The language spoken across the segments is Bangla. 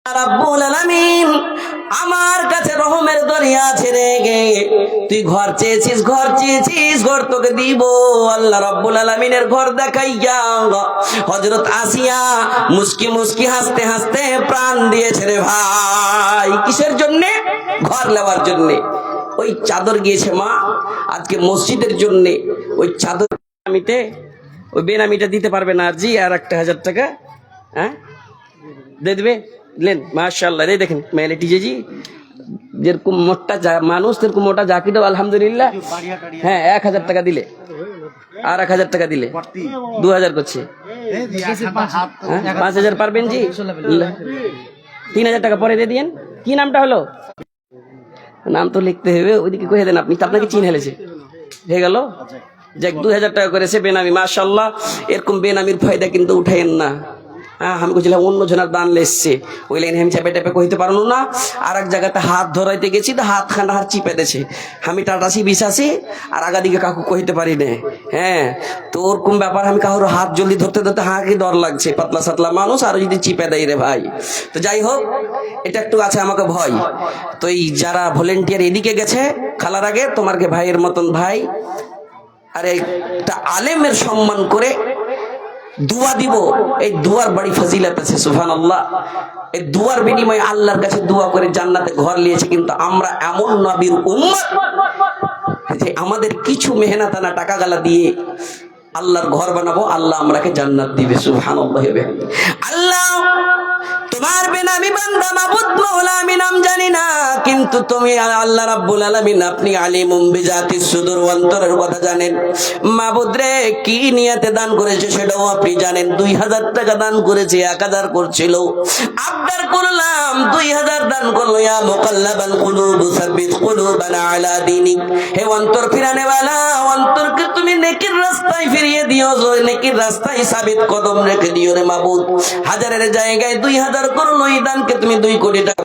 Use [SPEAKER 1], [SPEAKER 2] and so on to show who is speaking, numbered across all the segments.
[SPEAKER 1] রাব্বুল আলামিন আমার কাছে রহমের দরিয়া ছেড়ে গে, তুই ঘর চেয়েছিস ঘর তোকে দিব। আল্লাহ রাব্বুল আলামিনের ঘর দেখাইয়া হযরত আসিয়া মুস্কি মুস্কি হাসতে হাসতে প্রাণ দিয়েছে রে ভাই। কিসের জন্য? ঘর নেওয়ার জন্য। ওই চাদর গিয়েছে মা আজকে মসজিদের জন্য। ওই চাদর বেনামিতে, ওই বেনামিটা দিতে পারবে না জি, আর একটা 1000 টাকা হ্যাঁ দিয়ে দেবে। লেন মাশাআল্লাহ, রে দেখেন মেলে টিজেজি যেরকম মোটা মানুষ সেরকম মোটা জাকিটাও আলহামদুলিল্লাহ। হ্যাঁ 1000 টাকা দিলে আর 1000 টাকা দিলে 2000 করছে। 5000 পারবেন জি? 3000 টাকা পরে দিয়ে দিয়েন। কি নামটা হলো? নাম তো লিখতে হবে, ওইদিকে কয়ে দেন আপনি তো, আপনাকে চিন হেলেছে হয়ে গেল। যাক 2000 টাকা করেছে বেনামি, মাশাআল্লাহ। এরকম বেনামির ফায়দা কিন্তু উঠাইন না। আমি কইছিলাম অন্য জনের দান লেসছে, ওই লাইনে আমি চাপে টাপে কইতে পারলো না। আর এক জায়গাতে হাত ধরাইতে গেছি তো হাত খান্ডা হাত চিপে দিয়েছে। আমি টাটাসি বিশ্বাসি আর আগা দিকে কাকু কইতে পারি না। হ্যাঁ তো ওরকম ব্যাপার, আমি কাকুর হাত জলদি ধরতে ধরতে হাঁকি ডর লাগছে, পাতলা সাতলা মানুষ আর যদি চিপে দেয় রে ভাই। তো যাই হোক, এটা একটু আছে আমাকে ভয়। তো এই যারা ভলেন্টিয়ার এদিকে গেছে খালার আগে, তোমাকে ভাইয়ের মতন ভাই, আর একটা আলেমের সম্মান করে দোয়া দিব। এই দোয়ার বড় ফজিলত আছে সুবহানাল্লাহ। এই দোয়ার বিনিময়ে আল্লাহর কাছে দোয়া করে জান্নাতে ঘর নিয়েছে। কিন্তু আমরা এমন নবীর উম্মত যে আমাদের কিছু মেহনত আনা টাকা গালা দিয়ে আল্লাহর ঘর বানাবো, আল্লাহ আমরাকে জান্নাত দিবে সুবহানাল্লাহ। আল্লাহ তোমার বেনামি বান্দা মাবুদ মাওলা আমি নাম জানি না, কিন্তু তুমি আল্লাহ রাব্বুল আলামিন আপনি আলিমুম বিজাতিস সুদূর, অন্তরের কথা জানেন। মাবুদ রে কি নিয়তে দান করেছে সেটাও আপনি জানেন। 2000 টাকা দান করেছে, 1000 করছিল। আবদার করলাম 2000 দান করলো। ইয়া মুকাল্লাবাল কুলুব সাব্বিত কুলুবানা আলা দীনিক, হে অন্তর ফিরানে ওয়ালা, অন্তরকে তুমি নেকির রাস্তায় ফিরিয়ে দিও, নেকির রাস্তায় সাবিত কদম রেখে দিও রে মাবুদ। হাজারের জায়গায় 2000 করলো, এই দানকে তুমি 2 কোটি টাকা।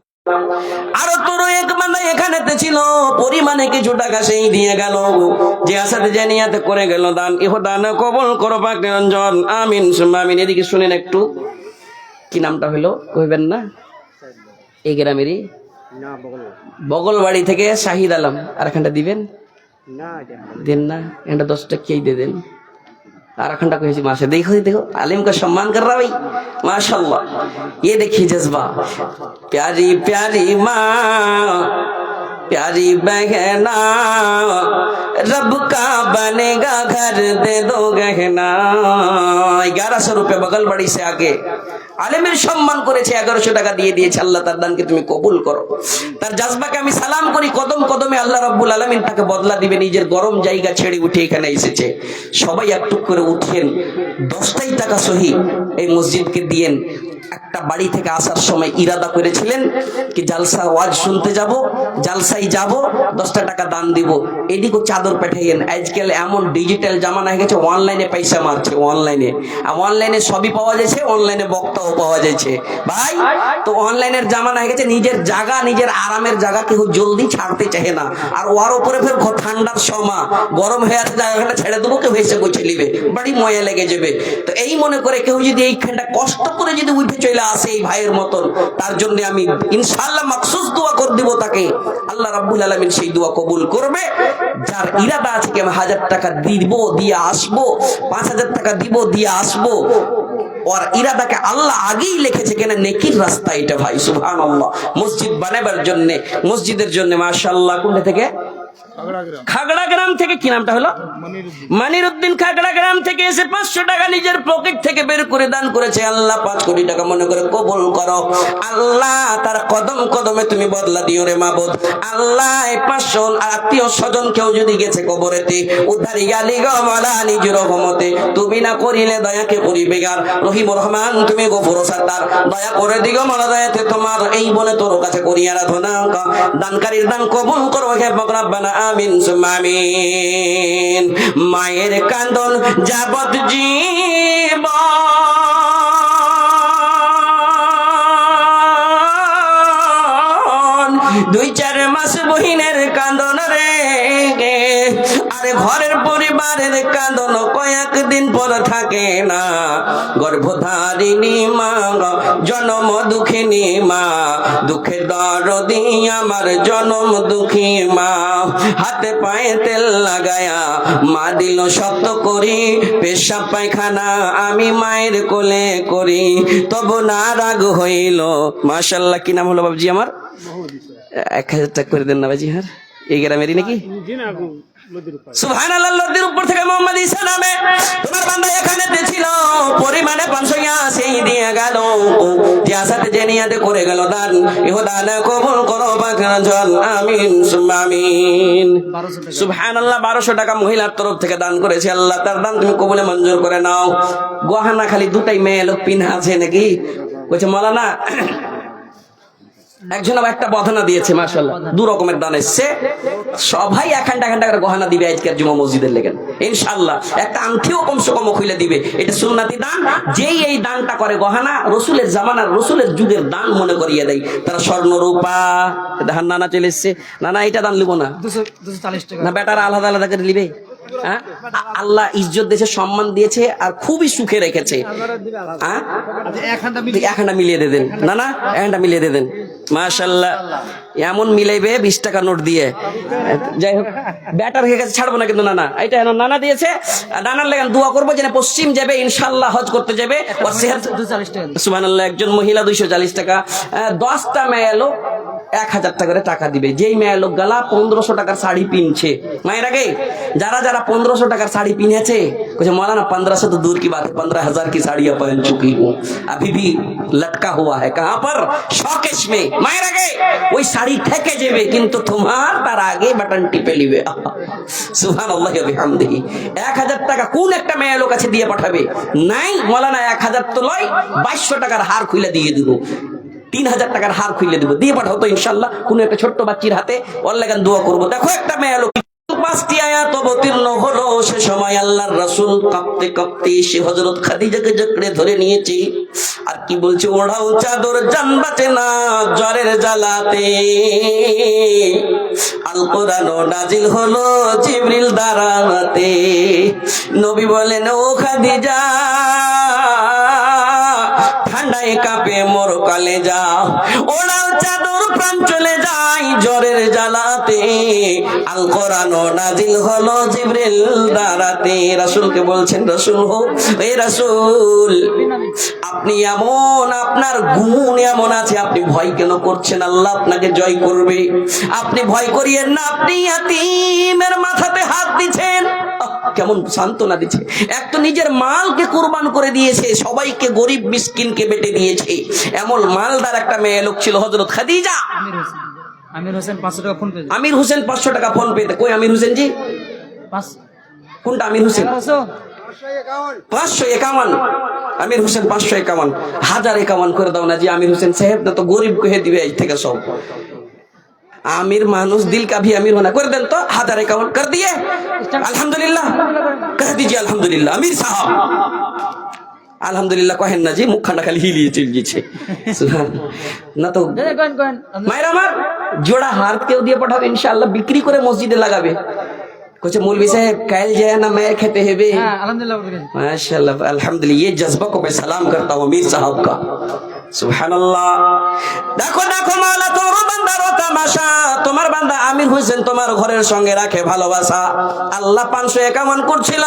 [SPEAKER 1] আরো তোর এক বান্দা এখানেতে ছিল, পরিমাণে কিছু টাকা সেই দিয়ে গেল। যে আসাতে যে নিয়াতে করে গেল দান, ইহ দান কবুল করো পাক নিরঞ্জন, আমিন সুম্মা আমিন। এদিকে শুনেন একটু, কি নামটা হলো কইবেন না? এই গ্রামেরই বগলবাড়ি থেকে শাহিদ আলম। আর এখানটা দিবেন দেন না? এখানটা 10 টাকা কে দিয়ে দেন। আর अखंडा कहे माशा देखो देखो आलिम का सम्मान कर रहा भाई माशाल्लाह। ये देखिए जज्बा, प्यारी प्यारी माँ प्यारी बहना, रब का बनेगा घर दे दो गहना। 1100 रुपये बगलबाड़ी से आके আলেমের সম্মান করেছে, 1100 টাকা দিয়ে দিয়েছে। আল্লাহ তার দানকে তুমি কবুল করো। তার জাজবাকে আমি সালাম করি। কদম কদমে আল্লাহ রাব্বুল আলামিন তাকে বদলা দিবে। নিজের গরম জায়গা ছেড়ে উঠে এখানে এসেছে। সবাই একটু করে উঠেন, 10টাই টাকা সহি এই মসজিদকে দিয়েন। একটা বাড়ি থেকে আসার সময় ইরাদা করেছিলেন কি জালসা ওয়াজ শুনতে যাব, জালসাই যাব, 10টা টাকা দান দিব। এদিকে চাদর পাঠাইয়েন। আজকাল এমন ডিজিটাল জামানা হয়ে গেছে, অনলাইনে পয়সা মারছে। অনলাইনে সবই পাওয়া যাচ্ছে, অনলাইনে বক্তাও পাওয়া যাচ্ছে ভাই। তো অনলাইনের জামানা হয়ে গেছে, নিজের জায়গা নিজের আরামের জায়গা কেউ জলদি ছাড়তে চাহে না। আর ওর উপরে ফের ঠান্ডার সময় গরম হয়ে আছে, জায়গাটা ছেড়ে দেবো, কেউ হেসে গুছে নিবে, বাড়ি ময়া লেগে যাবে। তো এই মনে করে কেউ যদি এইখানটা কষ্ট করে যদি উঠে চলে আসে এই ভাইয়ের মতন, তার জন্য আমি ইনশাআল্লাহ মাখসুস দোয়া করে দিব তাকে। আল্লাহ রাব্বুল আলামিন সেই দোয়া কবুল করবে। যার ইরাদা আছে কি আমি 1000 টাকা দিব দিয়ে আসবো, 5000 টাকা দিব দিয়ে আসবো, ওর ইরাদাকে আল্লাহ আগেই লিখেছে কেন নেকির রাস্তা এটা ভাই সুবহানাল্লাহ। মসজিদ বানাবার জন্য, মসজিদের জন্য মাশাআল্লাহ। কোথা থেকে? খাগড়া গ্রাম থেকে। কি নামটা হলো? মানিরউদ্দিন। খাগড়া গ্রাম থেকে এসে 500 টাকা নিজের পকেট থেকে বের করে দান করেছে। আল্লাহ 5 কোটি টাকা মনে করে কবুল করো। আল্লাহ তার কদম কদমে তুমি বদলা দিও রে মাবুদ। আল্লাহ এই 500 আত্মীয় স্বজন কেউ যদি গেছে কবরেতে, উদ্ধারি গালি গো মাওলা নিজের রহমতে, তুমি না করিলে দয়াকে করিবে গার। রহিম রহমান তুমি গফুর সাত্তার, দয়া করে দিগো মাওলা, দয়াতে তোমার এই বলে তোর কাছে করি আরাধনা। দানকারীর দান কবুল করো হে রব্বানা আমিন সুম্মা আমিন। মায়ের কান্দন যাবত জীবন, 2-4 মাস বহিনের কান্দন রে, আরে ঘরের পরিবার পরিবারের কাঁদন কয়েকদিন পর থাকে না, গর্ভধারিণী মা জনম দুঃখিনী মা, দুঃখে দরদি আমার জনম দুঃখী মা, হাতে পায়ে তেল লাগায়া মা দিল শত করি, পেশাব পায়খানা আমি মায়ের কোলে করি, তবু না রাগ হইল। মাশাআল্লাহ, কি নাম হলো বাবজি আমার? 1000 টাকা করে দেন না বাজি। হ্যাঁ, এই গ্রামেরই নাকি? সুবহানাল্লাহ, লদ্দির উপর থেকে মোহাম্মদ ঈসা নামে তোমার বান্দা এখানে ছিল, পরিমাণে 580 দিয়ে গেল, যে আসাতে যে নিয়াতে করে গেল দান, ইহো দান কবুল করো পাখির জল, আমিন সুম্মা আমিন। সুবহানাল্লাহ, 1200 টাকা মহিলার তরফ থেকে দান করেছে, আল্লাহ তার দান তুমি কবুলে মঞ্জুর করে নাও। গহনা খালি দুটাই মেয়ে লোক পিনা আছে নাকি? বলছে মাওলানা একজন আবার একটা বদনা দিয়েছে, মাশাআল্লাহ 2 রকমের দান এসছে, সবাই এখানটা করে গহনা দিবে আজকের জুমা মসজিদের লেগেন ইনশাআল্লাহ। একটা আংটিও কমসে কম খুলে দিবে, এটা সুন্নাতি দান। যেই এই দানটা করে গহনা রসুলের জামানার রসুলের যুগের দান মনে করিয়ে দেয়, তারা স্বর্ণ রূপা। দেখেন নানা চলে এসছে, নানা এটা দান লিবো না, 240 টাকা না, বেটারা আলাদা আলাদা করে লিবে। হ্যাঁ, আল্লাহ ইজ্জত দিয়েছে, সম্মান দিয়েছে, আর খুবই সুখে রেখেছে। হ্যাঁ, এখানটা মিলিয়ে দিয়ে দেন, না না এখানটা মিলিয়ে দিয়ে দেন। মাশাআল্লাহ, এমন মিলাইবে 20 টাকা নোট দিয়ে। যাই হোক, ব্যাটার হয়ে গেছে, ছাড়বো না কিন্তু। নানা এটা নানা দিয়েছে, নানার লেগে দোয়া করবো যেন পশ্চিম যাবে ইনশাআল্লাহ, হজ করতে যাবে। সুবহানাল্লাহ, একজন মহিলা 240 টাকা, 10টা মেয়ে এলো 1000 টাকা করে টাকা দিবে। যেই মেয়ে লোক গালা 1500 টাকার শাড়ি পিনছে, মায়ের আগে যারা 1500 টাকার শাড়ি পিনেছে, कुछ मौलाना 1500 तो दूर की बात है, 15,000 की साड़ियां पहन चुकी हूँ, अभी भी लटका हुआ है। कहाँ पर? शौकेश में। मायर आगे वही साड़ी ठेके जेबे, किंतु तुम्हार तार आगे बटन टिपे लिबे। सुबहानाल्लाह व बिहमदिही। 1000 টাকা কোন একটা মেয়ে লোক আছে দিয়ে পাঠাবে? নাই মৌলানা, 1000 তো লয়, 2200 টাকার হার খুলে দিয়ে দিব, 3000 টাকার হার খুলে দিব, দিয়ে পাঠাও তো ইনশাআল্লাহ কোন একটা ছোট্ট বাচ্চির হাতে, ওর লাগান দোয়া করবো। দেখো একটা মেয়ে লোক 5টি আয়াত অবতীর্ণ হলো, সে সময় আল্লাহর রাসূল কাঁপতে কাঁপতে সে হযরত খাদিজাকে জকড়ে ধরে নিয়েছে, আর কি বলছে? ওড়াও চাদর জান বাঁচে না জ্বরের জ্বালাতে, আল কোরআন নাজিল হলো জিবরিল দাঁড়াতে। নবী বলেন, ও খাদিজা ঠান্ডায় কাঁপে মোর কলেজা, ওড়াও চাদর প্রাণ চলে যায় জ্বরের জ্বালাতে, আল কোরআন নাজিল হলো জিবরিল দাঁড়াতে। রাসূলকে বলছেন, রাসূল হো, এ রাসূল আপনি এমন, আপনার গুণ এমন আছে, আপনি ভয় কেন করছেন? আল্লাহ আপনাকে জয় করবে, আপনি ভয় করিয়েন না। আপনি ইয়াতীমের মাথাতে হাত দিচ্ছেন, কেমন সান্ত্বনা দিচ্ছে। এক তো নিজের মালকে কুরবান করে দিয়েছে, সবাইকে গরিব মিসকিনকে বেটে দিয়েছে, এমন মালদার একটা মেয়ে লোক ছিল হযরত খাদিজা।
[SPEAKER 2] আমির হোসেন 500 টাকা ফোন পে।
[SPEAKER 1] আমির হোসেন 500 টাকা ফোন পেতে। কই আমির হোসেন জি? কোনটা আমির হোসেন? 551। আমির হোসেন 551, 1051 করে দাও না জি। আমির হোসেন সাহেব না তো গরিব কহে দিবে আজ থেকে সব। आमिर मानुस दिल का भी अमीर होना। कर दें तो 1051 कर दिए, अल्हम्दुलिल्लाह कह दीजिए अल्हम्दुलिल्लाह। अमीर साहब আলহামদুলিল্লাহ কহেন না জি, মুখখানা খালি হিলিয়ে চলে গেছে না তো। মায়ের আমার জোড়া হাত কেউ দিয়ে পাঠাবে ইনশাআল্লাহ, বিক্রি করে মসজিদে লাগাবে। कुछ मौलवी साहब कायल जाए ना मैं कहते हैं बे। माशाल्लाह अल्हम्दुलिल्लाह, ये जज्बा को मैं सलाम करता हूँ अमीर साहब का। सुबहानल्लाह। देखो देखो माला तो বান্দার তামাশা, তোমার বান্দা আমির হোসেন তোমার ঘরের সঙ্গে রাখে ভালোবাসা। আল্লাহ 551 করছিল,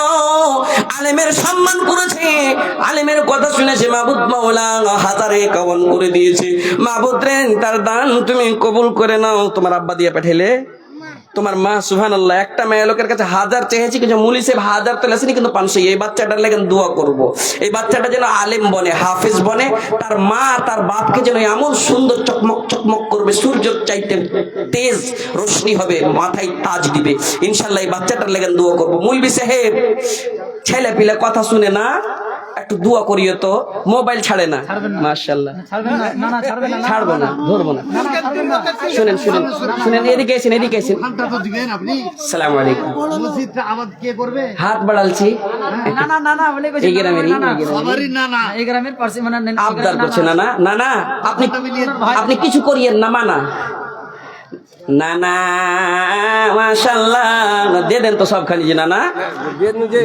[SPEAKER 1] আলেমের সম্মান করেছে, আলেমের কথা শুনেছে, মাবুদ মাওলা 1051 করে দিয়েছে। মাবুদ রে তার দান তুমি কবুল করে নাও। তোমার আব্বা দিয়ে পাঠাইলে, তোমার মা, সুবহানাল্লাহ। একটা মেয়ে লোকের কাছে 1000 চেয়েছি, কিন্তু মুলি সাহেব 1000 তো লেসেনি, কিন্তু 500। এই বাচ্চাটার লেগে দোয়া করব, এই বাচ্চাটা যেন আলেম বনে, হাফেজ বনে, তার মা তার বাপকে যেন এমন সুন্দর চকমক চকমক করবে, সূর্যের চাইতে তেজ রোশনি হবে, মাথায় তাজ দিবে ইনশাআল্লাহ। এই বাচ্চাটার লেগে দোয়া করব। মুলবি সাহেব ছেলে পিলে কথা শুনে না, একটু দোয়া করিও তো। মোবাইল ছাড়ে না, মাশাআল্লাহ। ছাড়বো না, ধরবো না। শুনেন শুনেন শুনেন, এদিকে এসেন, এদিকে এসেন। আসসালামু আলাইকুম।
[SPEAKER 2] মসজিদটা আবাদ কে করবে?
[SPEAKER 1] হাত বাড়ালছি।
[SPEAKER 2] না না না না বলে কইছে,
[SPEAKER 1] এই গ্রামেরই,
[SPEAKER 2] সবারই না না, এই গ্রামের পাশে মানে
[SPEAKER 1] আবদার করছে। না না না না, আপনি কিছু করিয়েন না, মানা না না মাশাআল্লাহ দিয়ে দেন তো সবখানি যে না না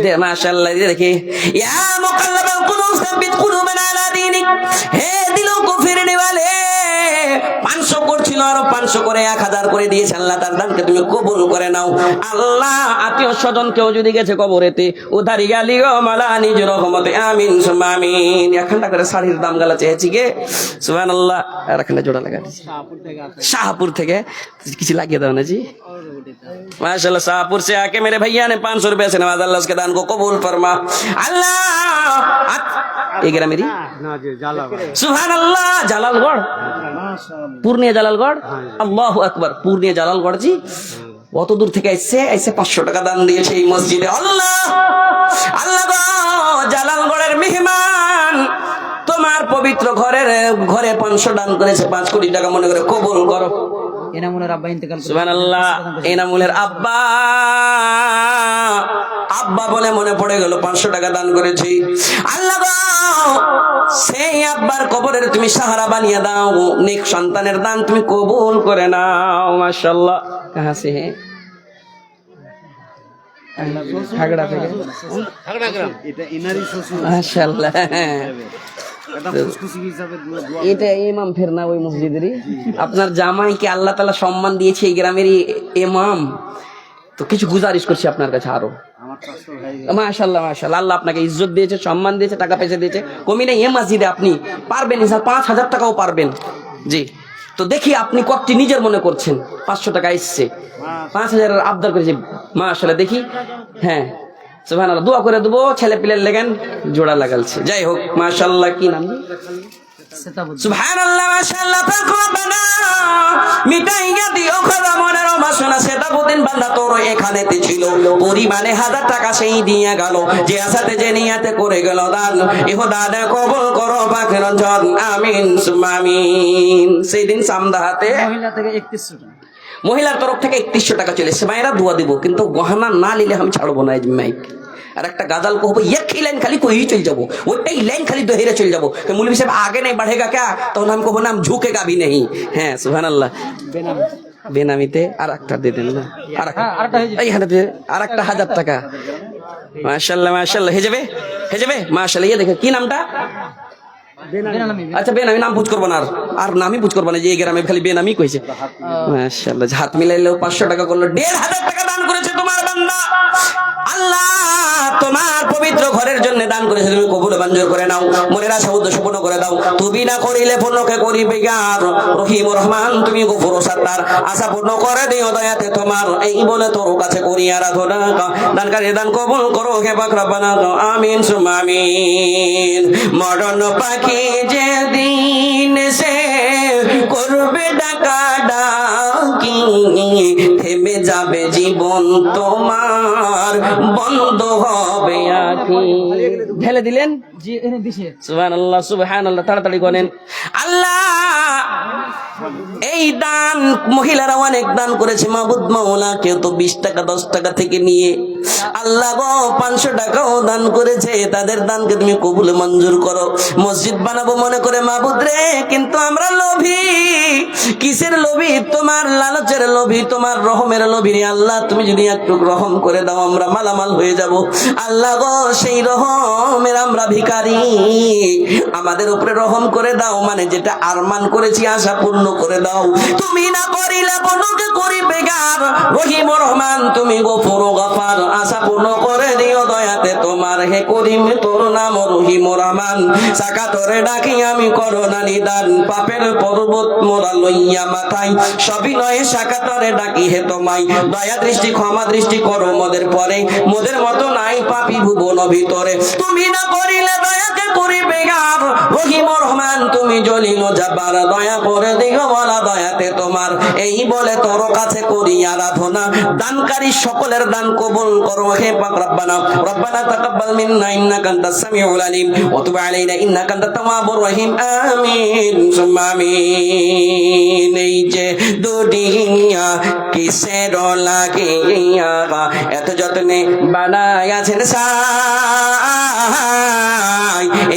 [SPEAKER 1] দে মাশাআল্লাহ দিয়ে দেখি ইয়া মুকাল্লাবাল কুলুব সাব্বিত কুলুবানা আলা দীনিক হে দিলও কো ফিরনে वाले 500 করছিল আর 500 করে 1000 করে দিয়েছে আল্লাহ তার দানকে তুমি কবুল করে নাও আল্লাহ আত্মীয় স্বজন কেউ যদি গেছে কবরেতে উধারি গালিও মালা নিজ রহমতে আমিন সুম্মা আমিন এখানটা করে শাড়ির দাম গালা চেয়েছি গে সুবহানাল্লাহ আর এখানে জোড়া লাগা দিয়েছি शाहपुर थे किसी लागे था ना जी माशाल्लाह शाहपुर से आके मेरे भैया ने 500 रुपए से नवाज अल्लाह उसके दान को कबूल फरमा अल्लाह ये गिरा मेरी सुभान अल्लाह जलालगढ़ पूर्णिया जलालगढ़ अल्लाहु अकबर पूर्णिया जलालगढ़ जी অত দূর থেকে এসে 500 টাকা দান দিয়েছে এই মসজিদে আল্লাহ আল্লাহ গো জালালগড়ের মেহমান তোমার পবিত্র ঘরে 500 দান করেছে 5 কোটি টাকা মনে করে কবুল করো
[SPEAKER 2] এনামুলের আব্বা ইন্তেকাল করেছে
[SPEAKER 1] সুবহানাল্লাহ এনামুলের আব্বা বলে মনে পড়ে গেল 500 টাকা দান করেছি আল্লাহ গো সেই আব্বার কবরের তুমি সাহারা বানিয়ে দাও নেক সন্তানের দান তুমি কবুল করে নাও মাশাআল্লাহ कहां से है খাগড়া থেকে
[SPEAKER 2] এটা ইনারি শ্বশুর
[SPEAKER 1] মাশাআল্লাহ
[SPEAKER 2] এটা খুশখুশি হিসাবে দোয়া
[SPEAKER 1] এটা ইমাম ফের না ওই মসজিদেরই আপনার জামাইকে আল্লাহ তাআলা সম্মান দিয়েছে এই গ্রামেরই ইমাম তো কিছু গুজারিশ করছি আপনার কাছে আরো
[SPEAKER 2] আমার কষ্ট ভাই
[SPEAKER 1] মাশাআল্লাহ মাশাআল্লাহ আল্লাহ আপনাকে ইজ্জত দিয়েছে সম্মান দিয়েছে টাকা পয়সা দিয়েছে কমি না এই মসজিদে আপনি পারবেন স্যার 5000 টাকাও পারবেন জি তো দেখি আপনি কতটি নিজের মনে করছেন 500 টাকা এসছে 5000 এর আবদার করেছি মাশাআল্লাহ দেখি হ্যাঁ সুবহানাল্লাহ দোয়া করে দেবো ছেলে পিলের লেগেন জোড়া লাগালছে যাই হোক মাশাআল্লাহ কি নাম সুবহানাল্লাহ মাশাআল্লাহ তাকওয়াবানা মিটাইয়া দিও খোদা মনের বাসনা সেতাবুদ্দিন বান্দা তোর এখানেতে ছিল পরিমাণে 1000 টাকা সেই দিয়া গেল যে আসাতে যে নিয়াতে করে গেল দান ইহো দান কবুল করো পাকের রঞ্জন আমিন সুম্মা আমিন সেই দিন সামদাহাতে
[SPEAKER 2] মহিলা থেকে 3100 টাকা
[SPEAKER 1] মহিলার তরফ থেকে 3100 টাকা চলে এসেছে মায়েরা দোয়া দিব কিন্তু গহনা না নিলে আমি ছাড়বো না এই মাইক আর একটা গাদাল को एक ही लाइन खाली कोई चल जाबो ওইটাই লাইন খালি दोहरे चल जाबो कि मौलवी साहब आगे नहीं बढ़ेगा क्या तो हमको वो नाम झुकेगा भी नहीं हैं सुभान अल्लाह বেনামিতে আর একটা দিয়ে দেন না
[SPEAKER 2] আরেকটা
[SPEAKER 1] এই হাতে আর একটা 1000 টাকা মাশাআল্লাহ মাশাআল্লাহ হয়ে যাবে মাশাআল্লাহ ये দেখে কি নামটা আচ্ছা বেনামি নাম বুঝ করবো না আর নামই বুঝ করবো না যে এই গ্রামে খালি বেনামি কইছে মাশাআল্লাহ হাত মিলাইলেও 500 টাকা করলো 1500 টাকা দান করেছে তোমার বান্দা আল্লাহ তোমার পবিত্র ঘরের জন্য দান করেছে তুমি কবুল মঞ্জুর করে নাও মনের আশা উদ্দেশ্য পূর্ণ করে দাও তুমি না করিলে পূর্ণকে করিবে আর রহিম রহমান তুমি গফুর সাত্তার আশা পূর্ণ করে দিও দয়াতে তোমার এই বলে তোর কাছে করি আরাধনা দানকারী দান কবুল করো হে পাক রব্বানা আমিন সুম্মা আমিন মরণ পাখি যেদিন সে করবে ডাকা ডাকি থেমে যাবে জীবন তোমার বন্ধ হবে আঁখি ঢেলে দিলেন
[SPEAKER 2] জি এনে দিছে
[SPEAKER 1] সুবহানাল্লাহ সুবহানাল্লাহ তাড়াতাড়ি করেন আল্লাহ এই দান মহিলারা অনেক দান করেছে মাবুদ মাওলা কেউ তো 20 টাকা 10 টাকা থেকে নিয়ে আল্লাহ গো 500 টাকাও দান করেছে তাদের দানকে তুমি কবুল মঞ্জুর করো মসজিদ বানাবো মনে করে মাবুদ রে কিন্তু আমরা লোভী কিসের লোভী তোমার লালচের লোভী তোমার রহমের লোভী রে আল্লাহ তুমি যদি একটু রহম করে দাও আমরা মালামাল হয়ে যাব আল্লাহ গো সেই রহমের আমরা ভিখারি আমাদের উপরে রহম করে দাও মানে যেটা আরমান করেছি আশা পূর্ণ করে দাও তুমি না করিলে বনুকে করিবে গার রহিম রহমান তুমি গফুর গফার আশা পূর্ণ করে দিও দয়াতে তোমার হে করিম তোর নাম রহিম রহমান সাকাতরে ডাকি আমি করোনা নিদান পাপের পর্বত মোরা লইয়া মাথায় সবই নয় সাকাতরে ডাকি হে তোমায় দয়া দৃষ্টি ক্ষমা দৃষ্টি করো মোদের পরে মোদের মতো নাই পাপী ভুবন ভিতরে তুমি না করিলে দয়াতে করিবে গার রহিম রহমান তুমি জলিল জব্বার দয়া করে দিও বলা দয়াতে তোমার এই বলে তোর কাছে করি আরাধনা দানকারী সকলের দান কবুল করো হে পাক রব্বানা রব্বানা তাকাব্বাল মিন্না ইন্নাকা আনতাস সামিউল আলিম ওয়া তুব আলাইনা ইন্নাকা আনতাত তাওয়াবুর রহিম আমিন সুম্মা আমিন এই যে দুনিয়া কিসের লাগিয়া এত যত্নে বানায়াছেন সাই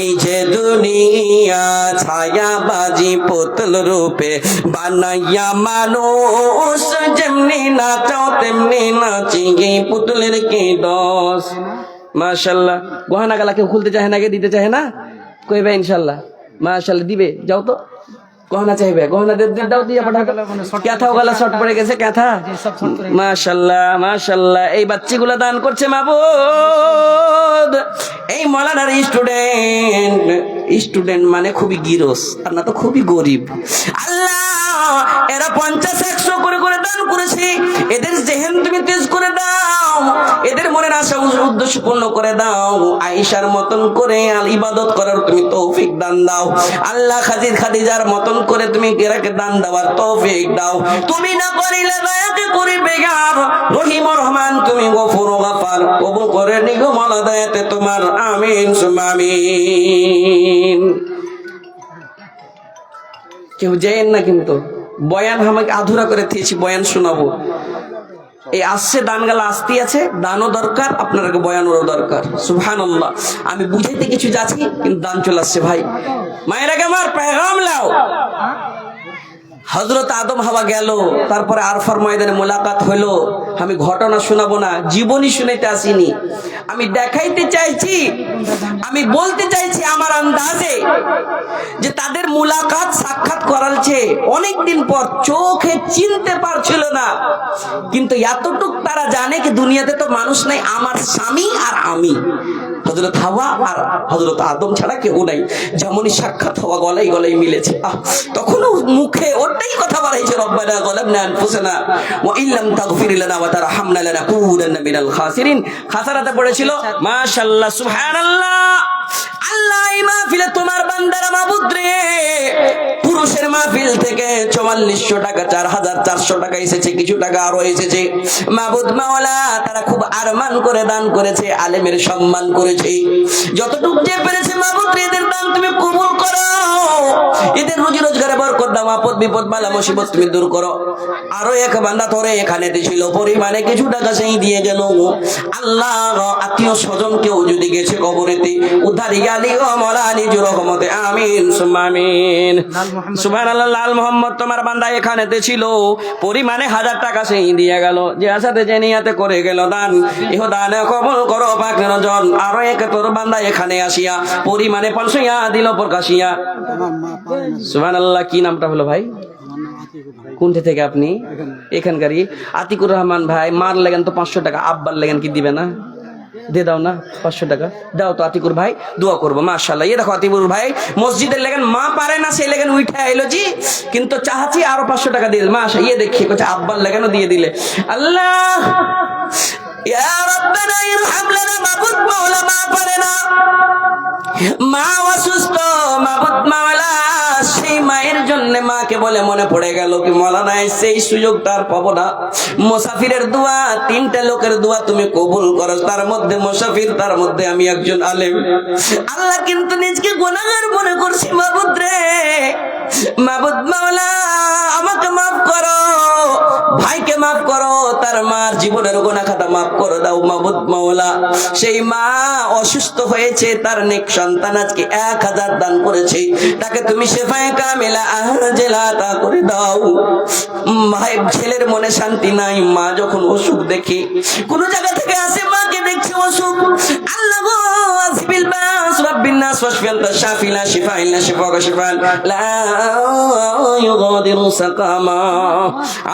[SPEAKER 1] এই যে দুনিয়া দুনিয়া ছায়াবাজি পুতুল রূপে বানাইয়া মানুষ, যেমনি নাচাও তেমনি নাচি পুতুলের কি দোষ। মাশাআল্লাহ। গহনা গালা কেউ খুলতে চাহে না, কে দিতে চাহে না? কইবে ইনশাআল্লাহ। মাশাআল্লাহ দিবে, যাও তো গহনা চাইবে, গহনা দাও দিয়ে পাঠাও। ক্যাথাও গলা শর্ট পড়ে গেছে, ক্যাথা। মাশাআল্লাহ মাশাআল্লাহ। এই বাচ্চাগুলো দান করছে মাবুদ। এই মৌলানার স্টুডেন্ট মানে খুবই গিরস, আর না তো খুবই গরিব। আল্লাহ এরা 50-100 করে দান করেছে। এদের জেহেন তুমি তেজ করে দাও, এদের মনের আশা উদ্দেশ্য পূর্ণ করে দাও। আয়েশার মতন করে ইবাদত করার তুমি তৌফিক দান দাও আল্লাহ। খাদিজার মতন করে তুমি এরাকে দান দেওয়ার তৌফিক দাও। তুমি না করিলে দয়াকে করিবে আর রহিম রহমান, তুমি গফুর গাফার, কবুল করে নিগো মালা দয়াতে তোমার। আমিন সুম্মা আমিন। কেউ যেন না, কিন্তু বয়ান আমাকে আধুরা করে দিয়েছি, বয়ান শোনাবো। এই আসছে দান গালা আসতে আছে, দানও দরকার, আপনাকে বয়ানেরও দরকার। সুবহানাল্লাহ। আমি বুঝাইতে কিছু যাচ্ছি, কিন্তু দান চলে আসছে। ভাই মায়েরাকে আমার পেগাম লাও। হযরত আদম হাওয়া গেল, তারপরে আরফার ময়দানে মোলাকাত হলো। আমি ঘটনা শোনাবো না, জীবনী শুনাইতে আসিনি। আমি দেখাইতে চাইছি, আমি বলতে চাইছি আমার আন্দাজে যে তাদের মোলাকাত সাক্ষাৎ করালছে অনেকদিন পর, চোখে চিনতে পারছিল না, কিন্তু এতটুক তারা জানে কি দুনিয়াতে তো মানুষ নাই, আমার স্বামী আর আমি, হযরত হাওয়া আর হযরত আদম ছাড়া কেউ নাই। যেমনই সাক্ষাৎ হওয়া গলায় গলায় মিলেছে, তখনও মুখে ওটাই কথা বাড়াইছে, রব্বানা যালামনা আনফুসানা ওয়া ইল্লাম তাগফির লানা ওয়া তারহামনা লানাকুনান্না মিনাল খাসিরিন। খাসারাতে পড়েছিল। মাশাআল্লাহ সুবহানাল্লাহ। আল্লাহ এই মাহফিলে তোমার বান্দারা মাবুদ রে, পুরুষের মাহফিল থেকে 4400 টাকা 4400 টাকা এসেছে, কিছু টাকা আরো এসেছে মাবুদ মাওলা। তারা খুব আরমান করে দান করেছে, আলেমের সম্মান করেছে, যতটুকু যে পেরেছে মাবুদ রে, এদের দান তুমি কবুল করো, এদের রুজি রোজগারে বরকত দাও, আপদ বিপদ বালা মুসিবত তুমি দূর করো। আরো এক বান্দা তোরে এখানে ছিল, পরিমাণে কিছু টাকা সেই দিয়ে গেল। আল্লাহ আত্মীয় স্বজন কেউ যদি গেছে কবরেতে, উদ্ধারি গালি ও মৌলা নিজুর রহমতে। আমিন সুম্মা আমিন। সুবহানাল্লাহ। লাল মোহাম্মদ তোমার বান্দা এখানেতে ছিল, পরিমাণে 1000 টাকা সেই দিয়ে গেল, যে আসাতে যে নিয়াতে করে গেল দান, ইহ দান কবুল করো পাকের জন। আরো এক তোর বান্দা এখানে আসিয়া পরিমাণে 500 দিল প্রকাশিয়া। সুবহানাল্লাহ। কি নামটা হলো ভাই? কোনটা থেকে আপনি? এখানকারই আতিকুর রহমান ভাই। মার লেগেন তো 500 টাকা, আব্বার লেগেন কি দিবে না? দিয়ে দাও না 500 টাকা দাও তো আতিকুর ভাই, দোয়া করবো। মাশাআল্লাহ। এই দেখো আতিকুর ভাই মসজিদের লেগেন মা পারে না, সেই লেগেন উঠে এলো জি, কিন্তু চাহাচ্ছি আরো 500 টাকা দিয়ে। মাশা ইয়ে দেখি কোথায় আব্বার লেগেনও দিয়ে দিলে। আল্লাহ ইয়া রাব্বানা ইরহাম লানা, মাবুদ মাওলা মা পারে না, মা অসুস্থ মাবুদ মাওলা, সেই মায়ের জন্য মাকে বলে মনে পড়ে গেল কি মৌলানা সেই সুযোগ তার পাবো না। মুসাফিরের দোয়া, 3টা লোকের দোয়া তুমি কবুল করো, তার মধ্যে মুসাফির, তার মধ্যে আমি একজন আলেম। আল্লাহ কিন্তু নিজকে গুনাহগার মনে করছি মাবুদ রে, মাবুদ মাওলা আমাকে মাফ করো, ভাইকে মাফ করো, তার মার জীবনের গুনাহ খাতা মাফ করে দাও মাবুদ মাওলা। সেই মা অসুস্থ হয়েছে, তার নেক সন্তান আজকে 1000 দান করেছে, তাকে তুমি শেফায়ে কামিলা আজেলা তা করে দাও। ভাই ছেলের মনে শান্তি নাই, মা যখন অসুখ দেখে, কোন জায়গা থেকে আসে মাকে দেখছে অসুখ, আল্লাহ গো আসবিল বাস রাব্বিন নাস ওয়াশফি আনতা শাফি লা শিফা ইল্লা শিফাকা শিফান লা ইউগাদিরু সাকামা।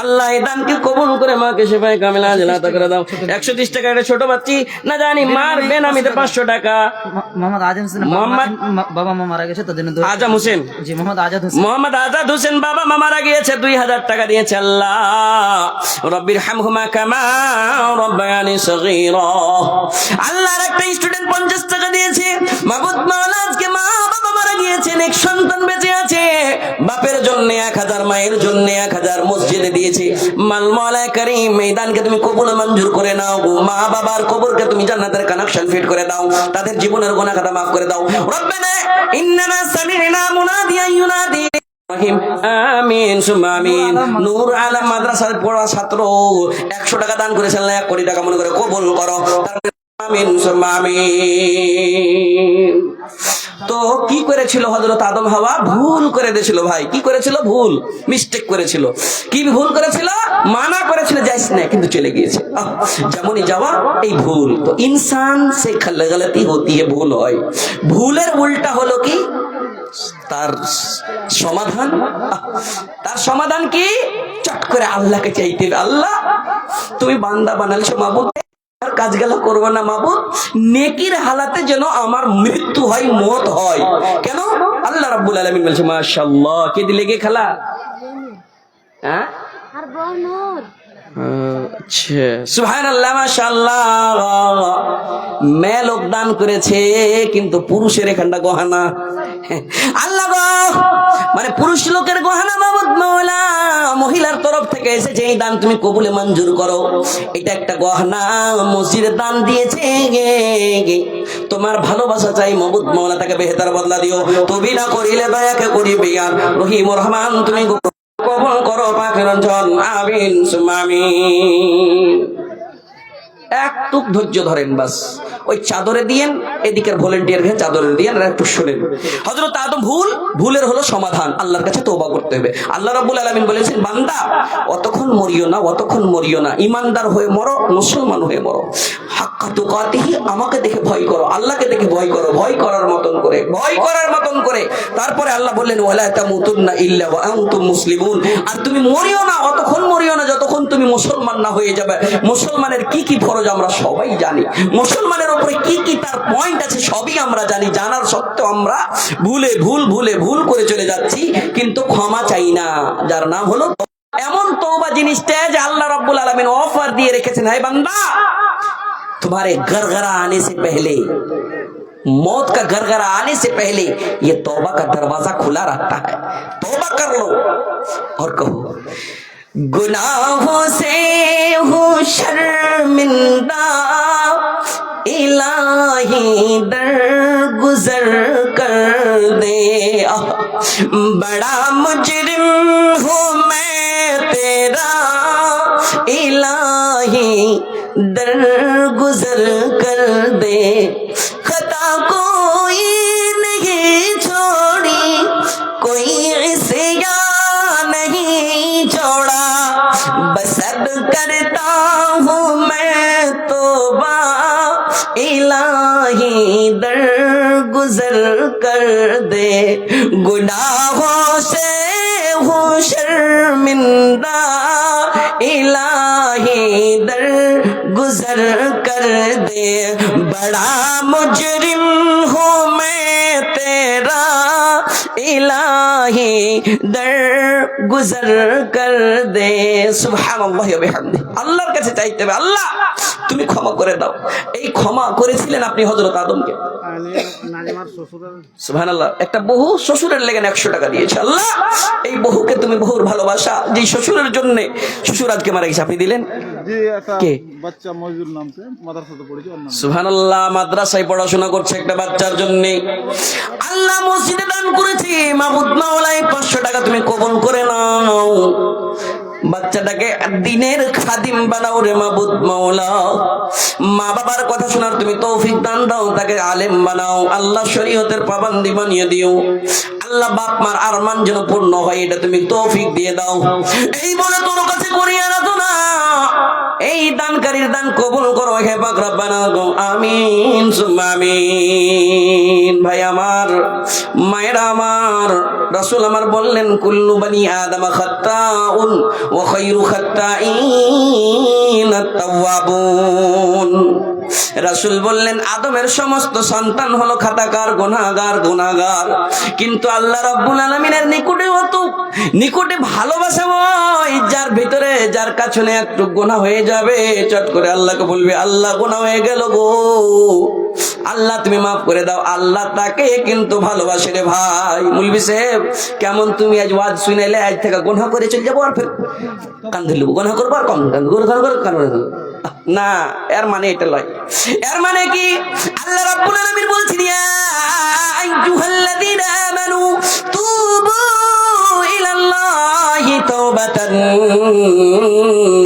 [SPEAKER 1] আল্লাহ এই দানকে কবুল করে মাকে শেফায়ে কামিলা আজেলা তা করে দাও। 130 টাকা একটা ছোট বাচ্চি, না জানি মার বেনামিতে 500 টাকা।
[SPEAKER 2] মোহাম্মদ আজম হোসেন বাবা মা মারা গেছে, তাদের জন্য
[SPEAKER 1] আজম হোসেন,
[SPEAKER 2] জি মোহাম্মদ আজাদ হোসেন,
[SPEAKER 1] মোহাম্মদ আজাদ হোসেন বাবা মা মারা গিয়েছে, 2000 টাকা দিয়েছে। আল্লাহ রব্বির হামহুমা কামা রব্বায়ানি সগীরা। আল্লাহর একটা স্টুডেন্ট 50 টাকা দিয়েছে। মাবুদ মাওলা আজকে মা বাবা মারা গিয়েছেন, এক সন্তান বেঁচে আছে, বাপের জন্য 1000, মায়ের জন্য 1000 মসজিদে দিয়েছে। মাল মাওলা কারীম এই দানকে তুমি কবুল মঞ্জুর করে নাও, মা বাবার কবরকে তুমি জান্নাতের কানেকশন ফিট করে দাও, তাদের জীবনের গুনাহ খাতা মাফ করে দাও। রব্বানা ইন্নানা সামি'না মুনাদিয়ান ইউনাদি রহিম। আমিন সুম্মা আমিন। নূর আলম মাদ্রাসার পড়া ছাত্র 100 টাকা দান করেছেন, 1 কোটি টাকা মনে করে কবুল করো। আমিন সুম্মা আমিন। তো কি করেছিল হযরত আদম হাওয়া? ভুল করে দিয়েছিল ভাই। কি করেছিল? ভুল, মিস্টেক করেছিল। কি ভুল করেছিল? মানা করেছিল যাইস না, কিন্তু চলে গিয়েছে। যেমনই যাওয়া এই ভুল। তো ইনসান সে গলতি হতি है, ভুল হয়। ভুলের উল্টা হলো কি? তার সমাধান। তার সমাধান কি? চট করে আল্লাহকে চাইতে হবে, আল্লাহ তুমি বান্দা বানালছো মাবুদ, কাজগুলো করবো না মাবুদ, নেকির হালাতে যেন আমার মৃত্যু হয়, মত হয়। কেন? আল্লাহ রাব্বুল আলামিন বলছে মাশাআল্লাহ, কে দিলে গে খেলা? হ্যাঁ,
[SPEAKER 3] আর বনর
[SPEAKER 1] আচ্ছা, সুবহানাল্লাহ, মাশাআল্লাহ। মেয়ে লোক দান করেছে, কিন্তু পুরুষের এখানটা গহনা। আল্লাহ গো, মানে পুরুষ লোকের গহনা মাবুদ মাওলা, মহিলার তরফ থেকে এসেছে, এই দান তুমি কবুলে মঞ্জুর করো। এটা একটা গহনা মসজিদে দান দিয়েছে, তোমার ভালোবাসা চাই মাবুদ মাওলা, তাকে বেহতার বদলা দিও। তুমি না করিলে দয়াকে করিবে আর রহিম রহমান, তুমি কবুল করো পাখির অঞ্চল, আমিন সুম্মা আমিন। একটু ধৈর্য ধরেন, বাস ওই চাদরে দিয়েন, এদিকের ভলেন্টিয়ার ভেন চাদরে দিয়েন, আর একটু শুনেন। হযরত আদম ভুলের হলো সমাধান, আল্লাহর কাছে তওবা করতে হবে। আল্লাহ রাব্বুল আলামিন বলেছেন, বান্দা অতক্ষণ মরিও না, অতক্ষণ মরিও না, ইমানদার হয়ে মরো, মুসলমান হয়ে মরো। হাক্কা তুকাতিহি, আমাকে দেখে ভয় করো, আল্লাহকে দেখে ভয় করো, ভয় করার মতন করে, ভয় করার মতন করে। তারপরে আল্লাহ বললেন, ওয়ালা তামুতুন্না ইল্লা ওয়া আনতুম মুসলিমুন, আর তুমি মরিও না, অতক্ষণ মরিও না যতক্ষণ তুমি মুসলমান না হয়ে যাবে। মুসলমানের কি কি ফরজ আমরা সবাই জানি, মুসলমানের উপরে কি কি তার পয়েন্ট আছে সবই আমরা জানি। জানার সত্ত্বেও আমরা ভুল করে চলে যাচ্ছি, কিন্তু ক্ষমা চাই না, যার নাম হলো এমন তওবা জিনিসটা যে আল্লাহ রাব্বুল আলামিন অফার দিয়ে রেখেছেন, হে বান্দা तुम्हारे गरगरा आने से पहले, मौत का गरगरा आने से पहले ये तौबा का दरवाजा खुला रहता है, तौबा कर लो। और कहो, गुनाहों से हूँ शर्मिंदा, इलाही दर गुजर कर दे, बड़ा मुजरिम हूँ मैं तेरा, इलाही दर गुजर कर दे, खता कोई नहीं छोड़ी, कोई इस्या नहीं छोड़ा, बस अब करता हूँ मैं तौबा, इलाही दर गुजर कर दे, गुनाहों से हूँ शर्मिंदा, इलाही दर गुजर कर दे, बड़ा मुजरिम हूँ मैं तेरा, इलाही दर गुजर कर दे। সুবহানাল্লাহি ওয়া বিহামদিহি, আল্লাহর কাছে চাইতে হবে, আল্লাহ তুমি ক্ষমা করে দাও। এই ক্ষমা করেছিলেন আপনি হযরত আদমকে। সুবহানাল্লাহ, একটা বহু শ্বশুরের লেগে 100 টাকা দিয়েছে। আল্লাহ এই বহুকে তুমি বহুর ভালোবাসা, যে শ্বশুরের জন্য শ্বশুর আজকে মারা গেছে, আপনি দিলেন। কে?
[SPEAKER 4] বাচ্চা মজুর নামছে, মাদ্রাসাতে পড়েছে।
[SPEAKER 1] সুবহানাল্লাহ, মাদ্রাসায় পড়াশোনা করছে একটা বাচ্চার জন্য আল্লাহ মসজিদে দান করেছে। মাবুদ মাওলা 500 টাকা তুমি কবুল করে নাও, বাচ্চাটাকে দিনের খাদিম বানাও রে মাবুদ মাওলা। মা বাবার কথা শোনার তুমি তৌফিক দান দাও, তাকে আলেম বানাও। আল্লাহ শরীয়তের পাবন্দি বানিয়ে দিও। আল্লাহ বাপ মার আরমান যেন পূর্ণ হয়, এটা তুমি তৌফিক দিয়ে দাও। এই বলে তোর কাছে করিয়া না তো না, এই দানকারীর দান কবুল করো হে পাক রব্বানা, আমিন সুম্মা আমিন। ভাই আমার, মায়েরা আমার, রাসূল আমার বললেন, কুল্লু বানি আদম খাত্তাউন ওয়া খায়রু খাত্তাইন আত-তাওয়াবুন। রাসূল বললেন, আদমের সমস্ত সন্তান হলো খাতাকার, গুনাহগার, কিন্তু আল্লাহ রাব্বুল আলামিনের নিকটে ভালোবাসা হয় যার ভিতরে, যার কাছে একটু গুনাহ হয়ে যাবে, চট করে আল্লাহকে বলবে, আল্লাহ গুনাহ হয়ে গেল গো, আল্লাহ তুমি মাফ করে দাও। আল্লাহ তাকে কিন্তু ভালোবাসে রে ভাই। মুলবি সাহেব, কেমন তুমি আজ ওয়াজ শুনাইলে, আজ থেকে গুনাহ করে চলে যাবো, আর ফের কান ধরলব, গুনাহ করবো আর কম না, এর মানে এটা লয়। এর মানে কি? আল্লাহ রাব্বুল আলামিন বলছেন, ইয়া আইয়ুহাল্লাযীনা আমানু তুবু ইলাল্লাহি তাওবাতান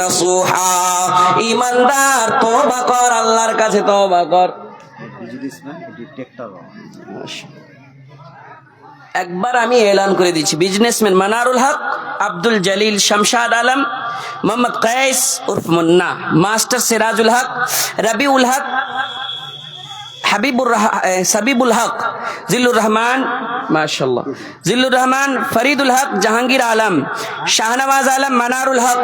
[SPEAKER 1] নাসুহা। ঈমানদার তওবা কর, আল্লাহর কাছে তওবা কর। একবার আমি এলান করে দিচ্ছি, বিজনেসম্যান মানারুল হক, আব্দুল জলিল শামশাদ আলম, মোহাম্মদ কায়েস উর্ফ মুন্না, মাস্টার সিরাজুল হক, রবিউল হক, সাবিবুল হক, জিল্লুর রহমান, মাশাআল্লাহ, জিল্লুর রহমান, ফরিদুল হক, জাহাঙ্গীর আলম, শাহনওয়াজ আলম, মানারুল হক,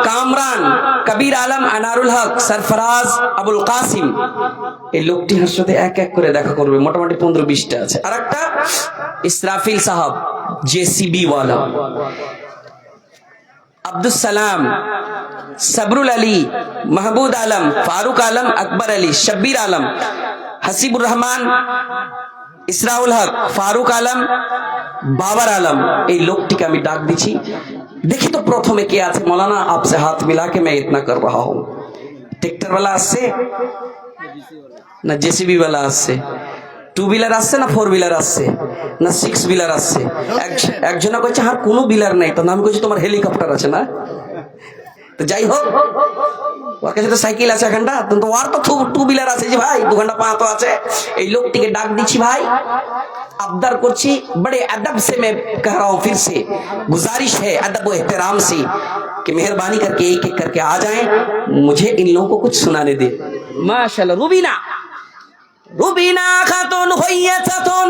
[SPEAKER 1] কামরান, কবির আলম, আনারুল হক, সরফরাজ, আবুল কাসিম। এই লোকটির সাথে এক এক করে দেখা করবে, মোটামুটি 15-20টা আছে। আর একটা ইসরাফিল সাহাব, জেসিবি ওয়ালা, আব্দুল সালাম, সবরুল আলী, মাহবুদ আলম, ফারুক আলম, আকবর আলী, শব্বির আলম, হাসিবুর রহমান, ইসরাউল হক, ফারুক আলম, বাবার আলম। এই লোকটিকে আমি ডাক দিচ্ছি, দেখি তো প্রথমে কে আছে। মৌলানা আপসে হাত মিলা के मैं इतना कर रहा हूं। ट्रैक्टर वाला আসছে না জেসিবি वाला আসছে, 2 বিলার আসছে না 4 বিলার আসছে না 6 বিলার আসছে। একজনা কইছে আর কোনো বিলার নাই, তো আমি কইছি তোমার হেলিকপ্টার আছে না। তো যাই হোক, ওর কাছে তো সাইকেল আছে এখানটা, তো ওর তো 2 বিলার আছে যে ভাই, 2 ঘন্টা 5 তো আছে। এই লোকটিকে ডাক দিচ্ছি ভাই, আবদার করছি, बड़े अदब से मैं कह रहा हूं, फिर से गुजारिश है अदब और एहतराम से कि मेहरबानी करके एक एक करके आ जाएं, मुझे इन लोगों को कुछ सुनाने दे। माशाल्लाह, रुबीना खातून হইয়া চাতন,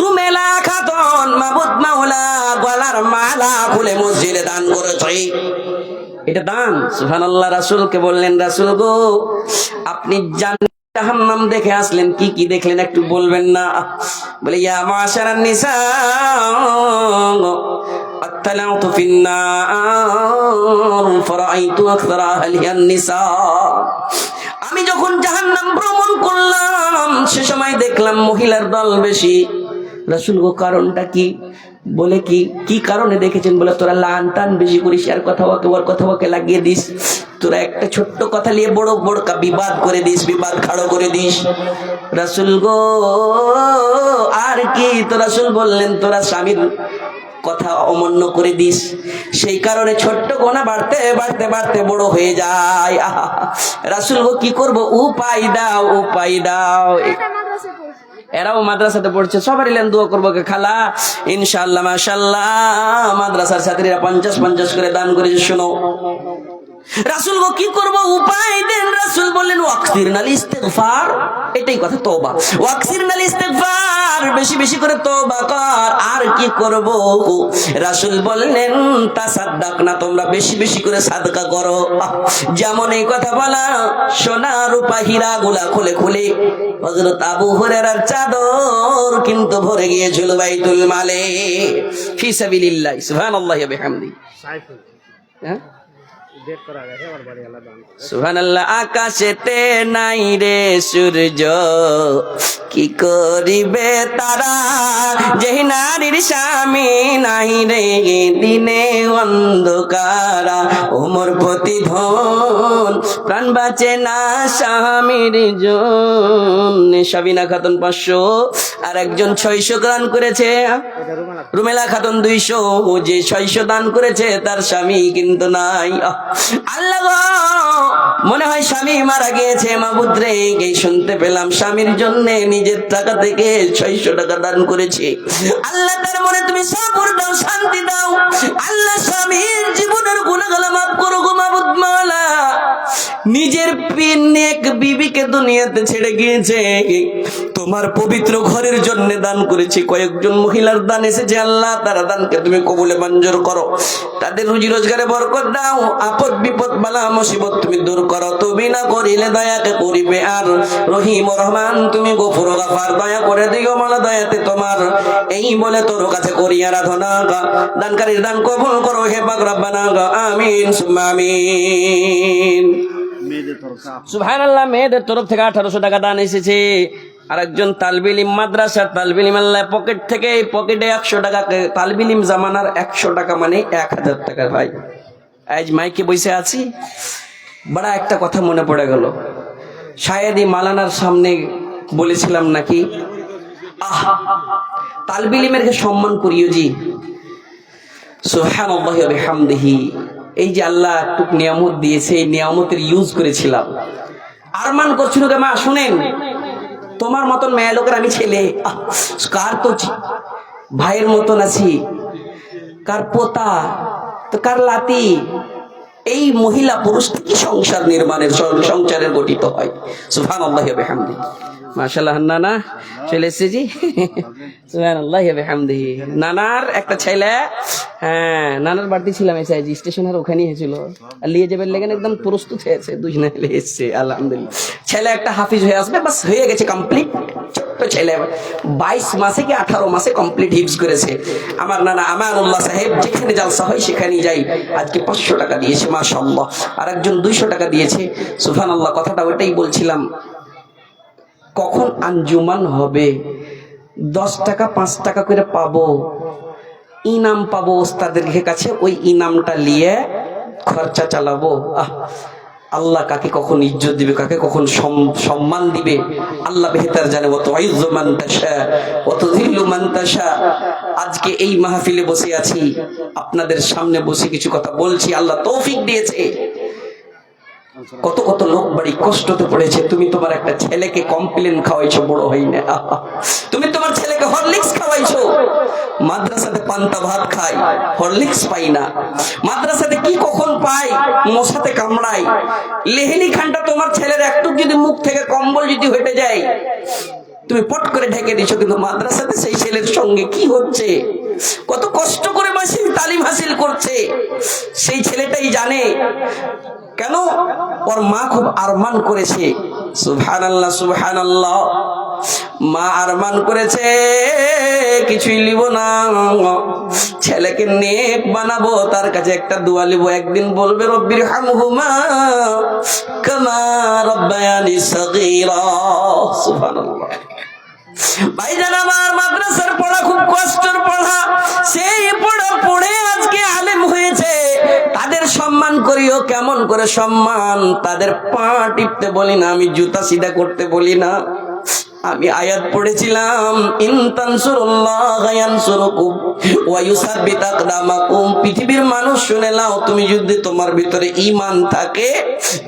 [SPEAKER 1] রুমেলা খাতুন, মাহবুব মাওলা গলার মালা খুলে মসজিদে দান করেছে। এটা দান, সুবহানাল্লাহ। রাসূলকে বললেন, রাসূল গো আপনি জাহান্নাম দেখে আসলেন, কি কি দেখলেন একটু বলবেন না? বলে ইয়া মাশারান নিসা আত্তালাতু ফিন্নার ফারাআইতু আকসারা আহলিহান নিসা। আমি যখন জাহান্নাম ভ্রমণ করলাম সে সময় দেখলাম মহিলার দল বেশি। রাসূল গো কারণটা কি? বলে কি কারণে দেখেছেন? বলে তোরা লান টান বেশি করিস, আর কথা ওকে লাগিয়ে দিস, তোরা একটা ছোট্ট কথা নিয়ে বড় বড় বিবাদ করে দিস, বিবাদ খাড়ো করে দিস। রাসূল গো আর কি? তো রাসূল বললেন তোরা স্বামীর কথা অমান্য করে দিস, সেই কারণে ছোট্ট গোনা বাড়তে বাড়তে বাড়তে বড় হয়ে যায়। রাসূল গো কি করব? উপায় দাও। এরাও মাদ্রাসাতে পড়ছে, সবারই লেন দোয়া করবো খালা, ইনশাআল্লাহ মাশাআল্লাহ। মাদ্রাসার ছাত্রীরা 50 করে দান করেছে। শোনো রাসূল গো কি করব? উপায় দেন। রাসূল বললেন ওয়াকসিরনাল ইস্তিগফার, এটাই কথা, তওবা। ওয়াকসিরনাল ইস্তিগফার, বেশি বেশি করে তওবা কর। আর কি করব? রাসূল বললেন তাসাদদাকনা, তোমরা বেশি বেশি করে সাদকা করো। যেমন এই কথা বলা, সোনা রূপা হীরা গুলা খুলে খুলে হযরত আবু হুরায়রার চাদর কিন্তু ভরে গিয়েছিল বাইতুল মালে ফি সাবিলিল্লাহ। সুবহানাল্লাহি ওয়া বিহামদি। হ্যাঁ সুবহানাল্লাহ। আকাশেতে নাই রে সূর্য, কি করিবে তারা, যেই নারীর স্বামী নাই রে দিনে অন্ধকারা। ওমর প্রতিধন প্রাণ বাঁচে না স্বামীর জন্য। সাবিনা খাতুন 500, আর একজন 600 দান করেছে। রুমেলা খাতুন 200, যে 600 দান করেছে তার স্বামী কিন্তু নাই। আল্লাহ গো, মনে হয় স্বামী মারা গিয়েছে। মাবুদ রে, এই শুনতে পেলাম স্বামীর জন্য নিজের টাকা থেকে 600 টাকা দান করেছে। আল্লাহ তার মনে তুমি সবর দাও, শান্তি দাও। আল্লাহ স্বামীর জীবনের গুনাহগুলো মাফ করো গো মাবুদ মাওলা। নিজের নেক বিবিকে দুনিয়াতে ছেড়ে গিয়েছে, তোমার পবিত্র ঘরের জন্য দান করেছে। কয়েকজন মহিলার দান এসেছে, আল্লাহ তারা দানকে তুমি কবুলে মঞ্জুর করো। তাদের রুজি রোজগারে বরকত দাও, আপদ বিপদ বালা মুসিবত তুমি দূর করো। তুমি না করিলে দয়াকে করিবে আর রহিম রহমান, তুমি গফুর গাফার, দয়া করে দিও মালা দয়াতে তোমার। এই বলে তোর কাছে করি আরাধনা, দানকারীর দান কবুল করো হে পাক রব্বানা। আমিন সুম্মা আমিন। সুবহানাল্লাহ। মেয়েদের তরফ থেকে 1800 টাকা দান এসেছে। আর একজন তালবিলিম, মাদ্রাসার তালবিলিম, আল্লাহ পকেট থেকে, পকেটে 100 টাকা। তালবিলিম জামানার 100 টাকা মানে 1000 টাকা। ভাই আজ মাইকে বসে আছি, বড় একটা কথা মনে পড়ে গেল। শায়দি মালানার সামনে বলেছিলাম নাকি, তালবিলিমের সম্মান করিও জি। সুবহানাল্লাহি ওয়া বিহামদিহি। এই যে আল্লাহ একটু নিয়ামত দিয়েছে, এই নিয়ামতের ইউজ করেছিলাম। আরমান করছিল কে মা শুনেন, তোমার মতন মেয়ে লোকের আমি ছেলে, কার তো ভাইয়ের মতন আছি, কার পোতা, তো কার লাতি। এই মহিলা পুরুষ থেকে সংসার নির্মাণের সংসারের গঠিত হয়। সুবহানাল্লাহি ওয়া বিহামদিহি। মাশাআল্লাহ। নানা চলে এসেছে জি। সুবহানাল্লাহি ওয়া বিহামদিহি। নানার একটা ছেলে, হ্যাঁ নানার বাড়িতে ছিলাম এসে স্টেশনের ওখানেই হয়েছিল, আর নিয়ে যাবেন লেগেন একদম প্রস্তুত হয়েছে, দুজনে এসছে আলহামদুলিল্লাহ। ছেলে একটা হাফিজ হয়ে আসবে, বাস হয়ে গেছে কমপ্লিট। ছোট্ট ছেলে 22 মাসে কি 18 মাসে কমপ্লিট হিফজ করেছে। আমার নানা আমানুল্লাহ সাহেব যেখানে জালসা হয় সেখানেই যাই। আজকে 500 টাকা দিয়েছে মাশাআল্লাহ, আর একজন 200 টাকা দিয়েছে। সুবহানাল্লাহ। কথাটা ওটাই বলছিলাম, কখন আঞ্জুমান হবে, 10 টাকা 5 টাকা করে পাবো, ইনাম পাবো ওস্তাদের কাছে, ওই ইনামটা নিয়ে খরচা চালাবো। আল্লাহ কাকে কখন ইজ্জত দিবে, কাকে কখন সম্মান দিবে আল্লাহ বেহতার জানে। ওয়া তুইজ্জু মান তাশা ওয়া তুযিল্লু মান তাশা। আজকে এই মাহফিলে বসে আছি, আপনাদের সামনে বসে কিছু কথা বলছি, আল্লাহ তৌফিক দিয়েছে। কত কত লোক বাড়ি কষ্টতে পড়েছে, তুমি তোমার একটা ছেলেকে কমপ্লেন খাওয়াইছো, বড় হই না। তুমি তোমার ছেলেকে হরলিক্স খাওয়াইছো, মাদ্রাসাতে পান্তা ভাত খাই, হরলিক্স পাই না। মাদ্রাসাতে কি কখন পাই, মশাতে কামড়াই। লেহেলি খানটা তোমার ছেলের একটু যদি মুখ থেকে কম্বল যদি হেঁটে যায়, তুমি পট করে ঢেকে দিছো, কিন্তু মাদ্রাসাতে সেই ছেলের সঙ্গে কি হচ্ছে, কত কষ্ট করে মাসিল তালিম হাসিল করছে, সেই ছেলেটাই জানে। কেন? ওর মা খুব আরমান করেছে। সুবহানাল্লাহ সুবহানাল্লাহ। মা আরমান করেছে কিছুই লিব না, ছেলেকে নেক বানাবো, তার কাছে একটা দোয়া লিব। একদিন বলবে রব্বির হামহুমা কামা রাব্বায়ানি সাগীরা। সুবহানাল্লাহ। ভাইজান আমার, মাদ্রাসার পড়া খুব কষ্টের পড়া, সেই পড়া পড়ে আজকে আলেম হয়েছে। তাদের সম্মান করিও, কেমন করে সম্মান? তাদের পা টিপতে বলি না, আমি জুতা সিধা করতে বলি না। আমি আয়াত পড়েছিলাম, ইন তানসুরুল্লাহ ইয়ানসুরকুম ওয়া ইউসাব্বিত আকদামাকুম। পৃথিবীর মানুষ শুনে নাও, তুমি যদি তোমার ভিতরে ঈমান থাকে,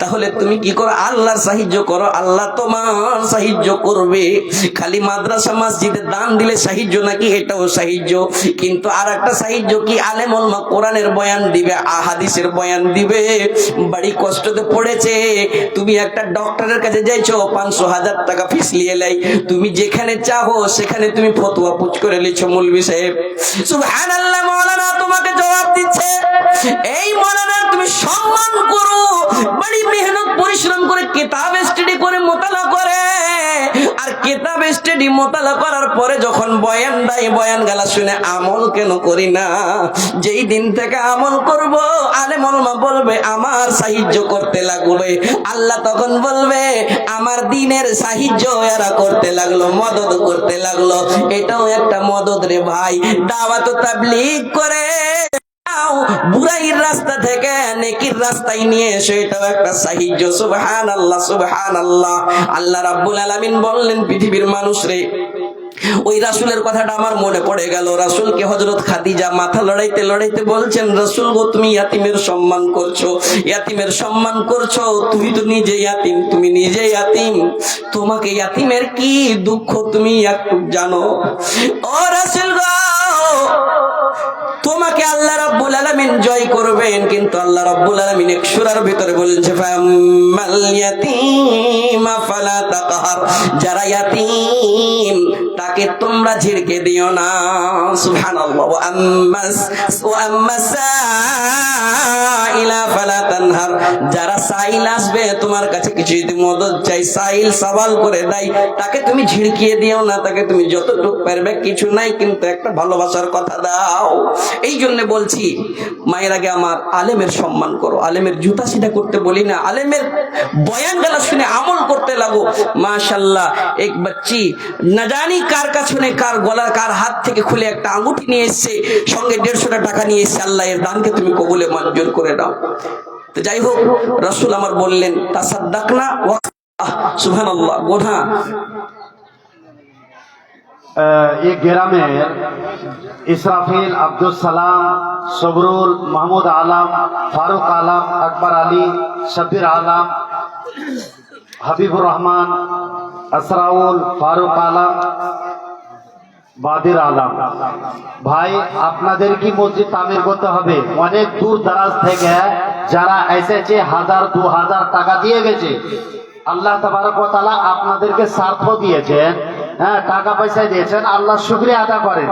[SPEAKER 1] তাহলে তুমি কি করো? আল্লাহর সাহায্য করো, আল্লাহ তোমার সাহায্য করবে। খালি মাদ্রাসা মসজিদে দান দিলে সাহায্য নাকি? এটাও সাহায্য, কিন্তু আর একটা সাহায্য কি? আলেম ওলামা কোরআনের বয়ান দিবে, হাদিসের বয়ান দিবে। বাড়ি কষ্টতে পড়েছে, তুমি একটা ডক্টরের কাছে যাইছো, 500,000 টাকা ফিস নিয়ে লাই, তুমি যেখানে চাও সেখানে তুমি ফতোয়া পুচ করে লিছো মৌলভী সাহেব। সুবহানাল্লাহ। মাওলানা তোমাকে জবাব দিচ্ছে, এই মাওলানা তুমি সম্মান করো, বড়ি মেহনত পরিশ্রম করে কিতাব স্টাডি করে মোতালা করে, আর কিতাব স্টাডি মোতালা করার পরে যখন বয়ান দেয়, বয়ান গালা শুনে আমল কেন করি না? যেই দিন থেকে আমল করব, আলেম ওলামা বলবে আমার সাহায্য করতে লাগবে, আল্লাহ তখন বলবে আমার দ্বীনের সাহায্য এরা করতে লাগলো, মদদ করতে লাগলো। এটাও একটা মদদ রে ভাই। দাওয়াত ও তাবলীগ করে বুরাইর রাস্তা থেকে নেকির রাস্তায় নিয়ে এসে, এটাও একটা সাহায্য। সুবহানাল্লাহ সুবহানাল্লাহ। আল্লাহ রাব্বুল আলামিন বললেন, পৃথিবীর মানুষ রে, ওই রাসূলের কথাটা আমার মনে পড়ে গেল। রাসূলকে হযরত খাদিজা মাথা লড়াইতে লড়াইতে বলছেন, রাসূল গো তুমি ইয়াতিমের সম্মান করছো, ইয়াতিমের সম্মান করছো, তুমি তো নিজে ইয়াতিম, তুমি নিজে ইয়াতিম, তোমাকে ইয়াতিমের কি দুঃখ তুমি একটু জানো? ও রাসূল গো, তোমাকে আল্লাহ রাব্বুল আলামিন জয় করবেন, কিন্তু আল্লাহ রাব্বুল আলামিন এক সূরার ভিতরে বলেছে, ফামাল ইয়াতীমা ফালা তাকহার, যারা ইয়াতীম তাকে তোমরা ঝিড়কে দিও না। সুবহানাল্লাহ। ওয়া আম্মাস সাইলা ফালা তানহার, যারা সাইল আসবে তোমার কাছে কিছু যদি মদদ চাই, সাইল সওয়াল করে দেয়, তাকে তুমি ঝিড়কিয়ে দিও না, তাকে তুমি যতটুকু পারবে, কিছু নাই কিন্তু একটা ভালোবাসার কথা দাও। এই জন্য বলছি, মায়ের আগে আমার আলেমের সম্মান করো, আলেমের জুতা সিধা করতে বলি না, আলেমের বয়ান গালা শুনে আমল করতে লাগো। মাশাআল্লাহ। এক বাচ্চি না জানি কার কাছে শুনে, কার গলা, কার হাত থেকে খুলে একটা আঙ্গুঠি নিয়ে এসেছে, সঙ্গে 150 টাকা নিয়ে এসেছে। আল্লাহ এর দানকে তুমি কবুলে মঞ্জুর করে দাও। তো যাই হোক, রাসূল আমার বললেন, তাসাদ্দাকনা ওয়া সুবহানাল্লাহ। গোধা
[SPEAKER 3] ये ग्रामेर इसराफिल, अब्दुल सलाम, सबरुल, महमूद आलम, फारूक आलम, अकबर अली, शब्बीर आलम, हबीबुर रहमान, আসরাউল, ফারুক আলম, বাদির আলম। ভাই আপনাদের কি মসজিদ তামির করতে হবে? অনেক দূর দারাজ থেকে যারা এসেছে 1000 2000 টাকা দিয়ে গেছে। আল্লাহ তাবারক ওয়া তাআলা আপনাদেরকে স্বার্থ দিয়েছেন, হ্যাঁ টাকা পয়সা দিয়েছেন, আল্লাহ শুকরিয়া আদা করেন।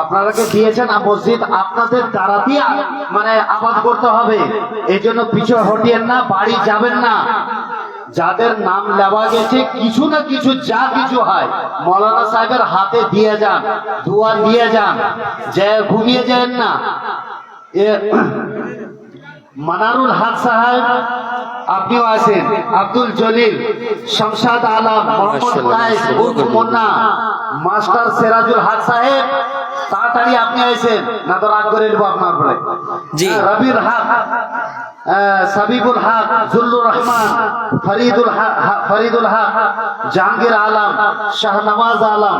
[SPEAKER 3] আপনারাকে দিয়েছেন মসজিদ আপনাদের দ্বারা দিয়ে মানে আবাদ করতে হবে। এই জন্য পিছু হটিয়েন না, বাড়ি যাবেন না। যাদের নাম লেওয়া গেছে কিছু না কিছু যা কিছু হয় মৌলানা সাহেবের হাতে দিয়ে যান, দোয়া দিয়ে যান, যে ঘুমিয়ে যান না। মানারুল হক সাহেব আপনিও আছেন, আব্দুল জলিল, শামসাদ আলম, মোহাম্মদ কায়েস উর্ফ মুন্না, মাস্টার সিরাজুল হক সাহেব তাড়াতাড়ি আপনি আছেন না তো রাগ করে নেবো আপনার উপরে।
[SPEAKER 1] জি।
[SPEAKER 3] রবির হক, সাবিবুল হক, জুল্লুর রহমান, ফরিদুল হক, জাহাঙ্গীর আলম, শাহনওয়াজ আলম,